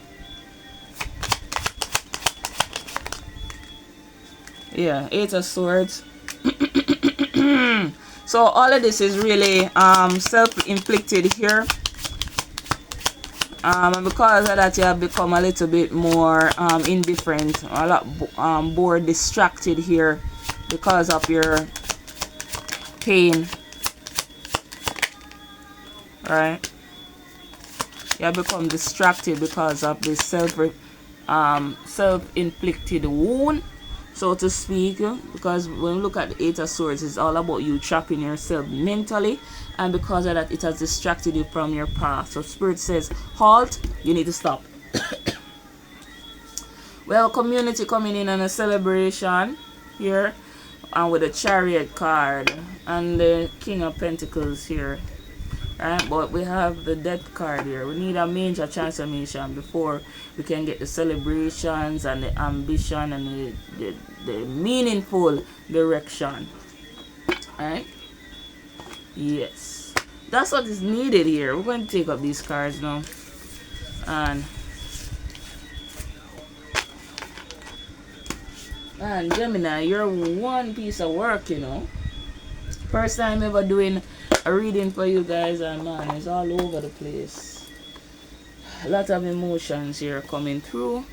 Yeah, 8 of Swords. So all of this is really self-inflicted here. And because of that, you have become a little bit more indifferent, a lot bored, distracted here because of your pain. Right? You have become distracted because of this self-inflicted wound, so to speak, because when we look at the 8 of Swords, it's all about you trapping yourself mentally, and because of that, it has distracted you from your path. So Spirit says, halt, you need to stop. Well, community coming in on a celebration here, and with the Chariot card and the King of Pentacles here. Right? But we have the Death card here. We need a major transformation before we can get the celebrations and the ambition and the meaningful direction. Alright? Yes. That's what is needed here. We're going to take up these cards now. And Gemini, you're one piece of work, you know. First time ever doing a reading for you guys, and man, it's all over the place. A lot of emotions here coming through.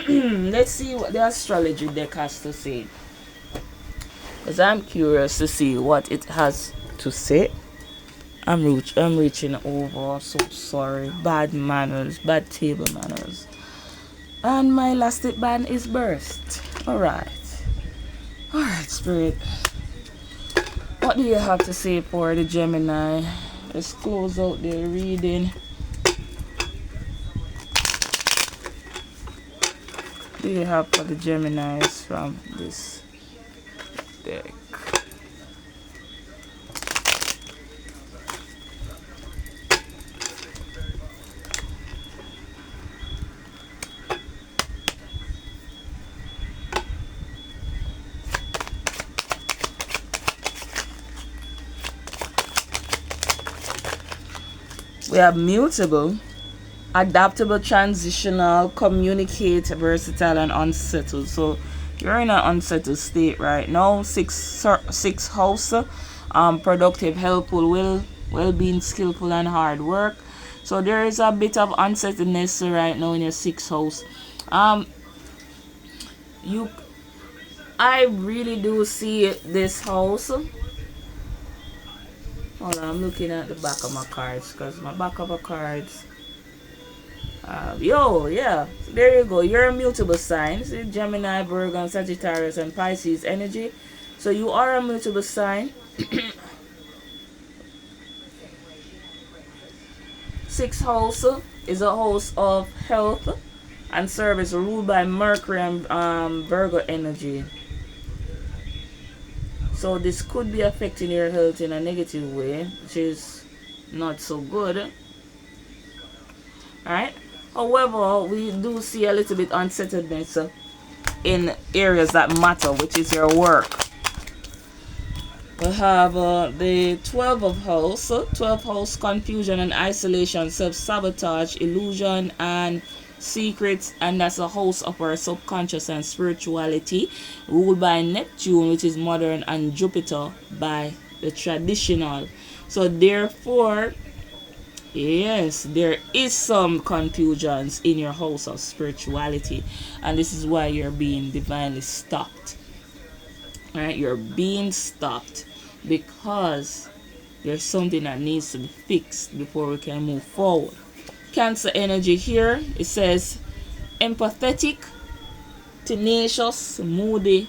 Let's see what the astrology deck has to say, because I'm curious to see what it has to say. I'm reaching over. So sorry. Bad manners, bad table manners. And my elastic band is burst. Alright, Spirit. What do you have to say for the Gemini? Let's close out the reading. What do you have for the Geminis from this deck? We have mutable, adaptable, transitional, communicate, versatile, and unsettled. So you're in an unsettled state right now. Six house, productive, helpful, well-being, skillful, and hard work. So there is a bit of unsettledness right now in your 6th house. I really do see this house. Hold on, I'm looking at the back of my cards, because my back of my cards. Yeah. So there you go. You're a mutable sign. See, Gemini, Virgo, Sagittarius, and Pisces energy. So you are a mutable sign. Sixth house is a house of health and service, ruled by Mercury and Virgo energy. So this could be affecting your health in a negative way, which is not so good. Alright. However, we do see a little bit unsettledness in areas that matter, which is your work. We have the 12th house. 12th house, confusion and isolation, self-sabotage, illusion and secrets, and that's a house of our subconscious and spirituality, ruled by Neptune, which is modern, and Jupiter by the traditional. So therefore, yes, there is some confusions in your house of spirituality, and this is why you're being divinely stopped. Alright, you're being stopped because there's something that needs to be fixed before we can move forward. Cancer energy here, it says empathetic, tenacious, moody,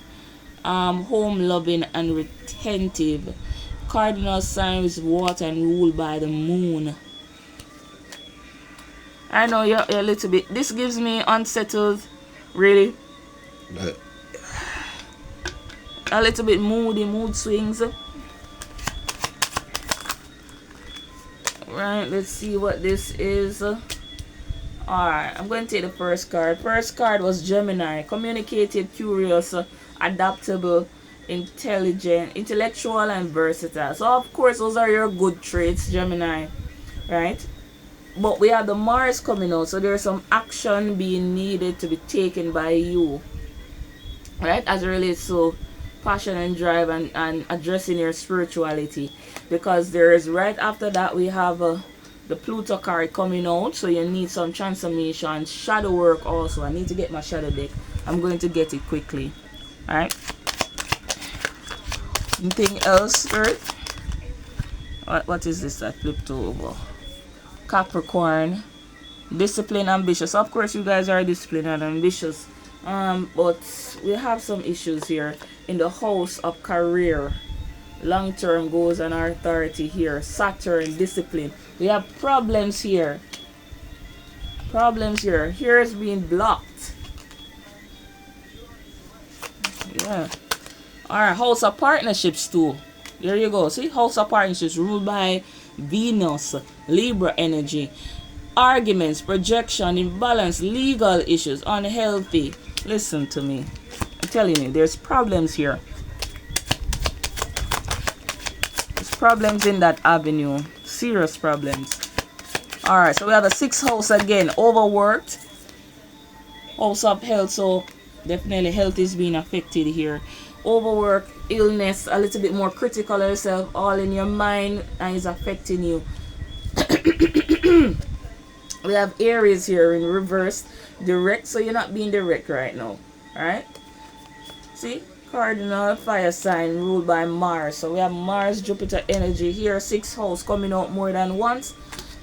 home loving and retentive. Cardinal sign is water and ruled by the moon. I know you're a little bit, this gives me unsettled, really. A little bit moody, mood swings. Right, let's see what this is. Alright, I'm going to take the first card. First card was Gemini. Communicative, curious, adaptable, intelligent, intellectual, and versatile. So of course those are your good traits, Gemini. Right? But we have the Mars coming out, so there's some action being needed to be taken by you. Right? As it relates to passion and drive and addressing your spirituality, because there is, right after that we have the Pluto card coming out, so you need some transformation, shadow work also. I need to get my shadow deck. I'm going to get it quickly. Alright, anything else, Spirit? What is this that flipped over? Capricorn, discipline, ambitious. Of course you guys are disciplined and ambitious, but we have some issues here in the house of career, long-term goals and authority here. Saturn, discipline. We have problems here. Problems here. Here is being blocked. Yeah. Alright, house of partnerships too. There you go. See, house of partnerships ruled by Venus, Libra energy. Arguments, projection, imbalance, legal issues, unhealthy. Listen to me. I'm telling you, there's problems here. There's problems in that avenue. Serious problems. Alright, so we have the 6th house again. Overworked. House of health, so definitely health is being affected here. Overwork, illness, a little bit more critical of yourself, all in your mind, and is affecting you. We have Aries here in reverse, direct, so you're not being direct right now. Alright, see, cardinal fire sign ruled by Mars, so we have Mars, Jupiter energy here. 6th house coming out more than once,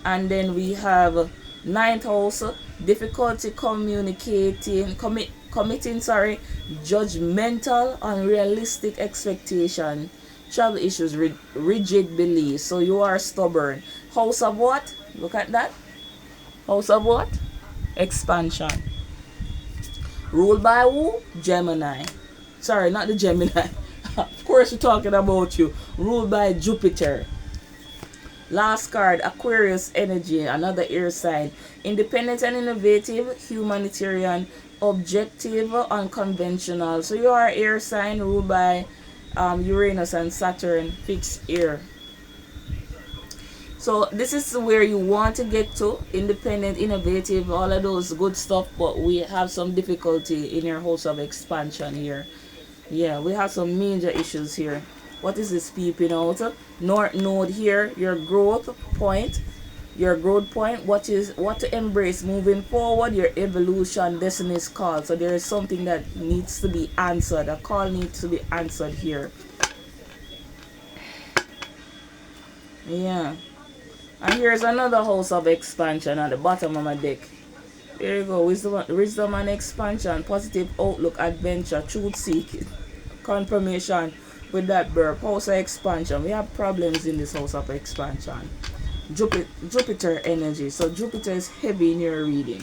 and then we have 9th house, difficulty communicating, committing, judgmental, unrealistic expectation, travel issues, rigid beliefs. So you are stubborn. House of what? Look at that. House of what? Expansion. Ruled by who? Gemini. Sorry, not the Gemini. Of course we're talking about you. Ruled by Jupiter. Last card, Aquarius energy, another air sign. Independent and innovative, humanitarian, objective, unconventional. So you are air sign ruled by Uranus and Saturn, fixed air. So this is where you want to get to, independent, innovative, all of those good stuff, but we have some difficulty in your house of expansion here. Yeah, we have some major issues here. What is this peeping out? North node here, your growth point. Your growth point, what to embrace moving forward, your evolution, destiny's call. So there is something that needs to be answered. A call needs to be answered here. Yeah. And here's another house of expansion at the bottom of my deck. There you go. Wisdom and expansion, positive outlook, adventure, truth seeking, confirmation with that verb. House of expansion. We have problems in this house of expansion. Jupiter energy. So Jupiter is heavy in your reading.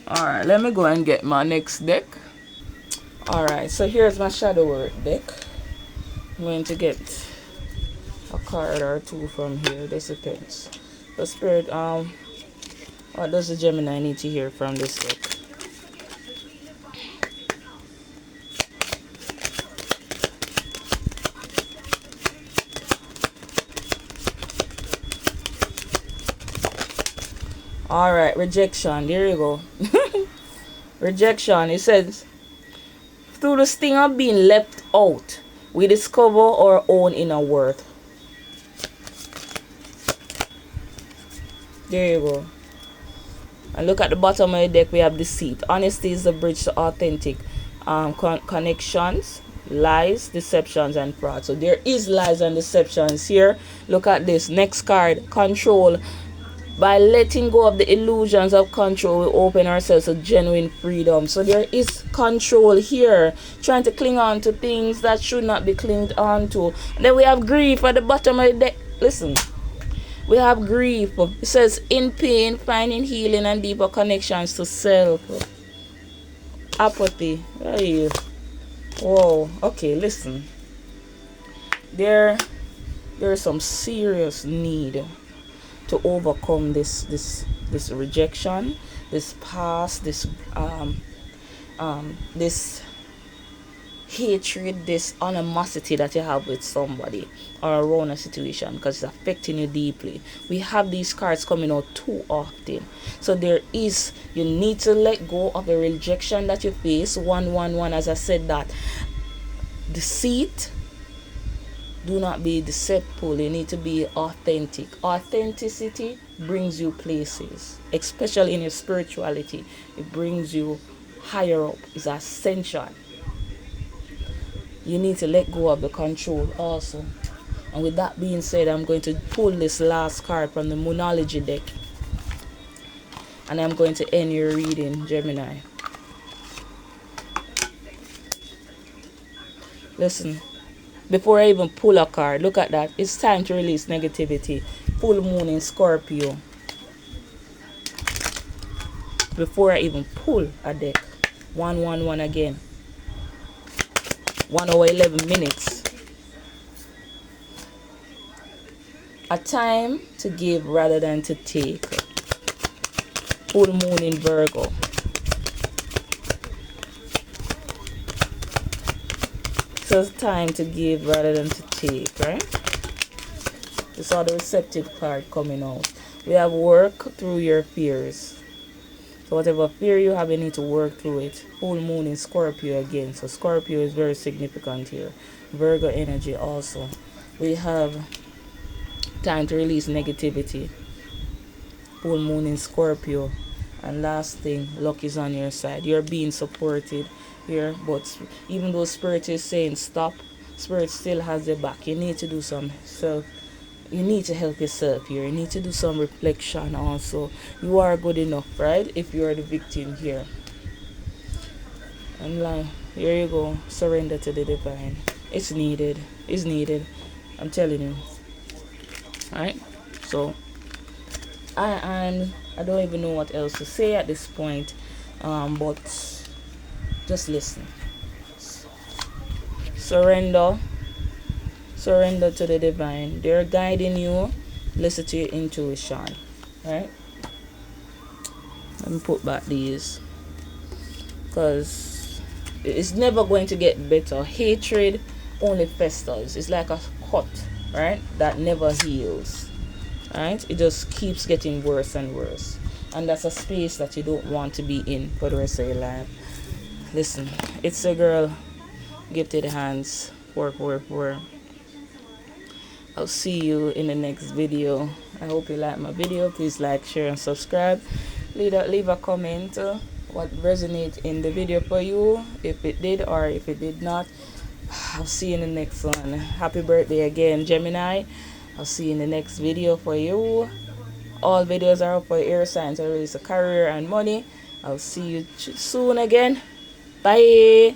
Alright, let me go and get my next deck. Alright, so here's my shadow work deck. I'm going to get a card or two from here. This depends. The spirit, what does the Gemini need to hear from this deck? Alright, rejection. There you go. Rejection. It says, through the sting of being left out, we discover our own inner worth. There you go. And look at the bottom of the deck, we have deceit. Honesty is the bridge to authentic connections, lies, deceptions, and fraud. So there is lies and deceptions here. Look at this. Next card, control. By letting go of the illusions of control, we open ourselves to genuine freedom. So there is control here, trying to cling on to things that should not be clinged on to. And then we have grief at the bottom of the deck. Listen, we have grief. It says, in pain, finding healing and deeper connections to self. Apathy. Hey. Whoa. Okay, listen. There's some serious need to overcome this rejection, this past, this hatred, this animosity that you have with somebody or around a situation, because it's affecting you deeply. We have these cards coming out too often. So you need to let go of the rejection that you face. 111, as I said, that deceit. Do not be deceitful. You need to be authentic. Authenticity brings you places, especially in your spirituality. It brings you higher up. It's ascension. You need to let go of the control also. And with that being said, I'm going to pull this last card from the Moonology deck. And I'm going to end your reading, Gemini. Listen. Before I even pull a card, look at that. It's time to release negativity. Full moon in Scorpio. Before I even pull a deck. 111 again. 1 hour 11 minutes. A time to give rather than to take. Full moon in Virgo. So it's time to give rather than to take, right? This is the receptive card coming out. We have work through your fears. So whatever fear you have, you need to work through it. Full moon in Scorpio again. So Scorpio is very significant here. Virgo energy also. We have time to release negativity. Full moon in Scorpio. And last thing, luck is on your side. You're being supported here, but even though spirit is saying stop, spirit still has your back. You need to do some self, you need to help yourself here. You need to do some reflection also. You are good enough, right? If you are the victim here. And like, here you go, surrender to the divine. It's needed. It's needed, I'm telling you. Alright, so I don't even know what else to say at this point, but just listen. Surrender to the divine. They're guiding you. Listen to your intuition, right? Let me put back these, because it's never going to get better. Hatred only festers. It's like a cut, right, that never heals, right? It just keeps getting worse and worse, and that's a space that you don't want to be in for the rest of your life. Listen, it's a girl, Gifted Hands 444. I'll see you in the next video. I hope you like my video. Please like, share, and subscribe. Leave a comment what resonated in the video for you, if it did or if it did not. I'll see you in the next one. Happy birthday again, Gemini. I'll see you in the next video for you. All videos are up for air signs. I release a career and money. I'll see you soon again. Bye.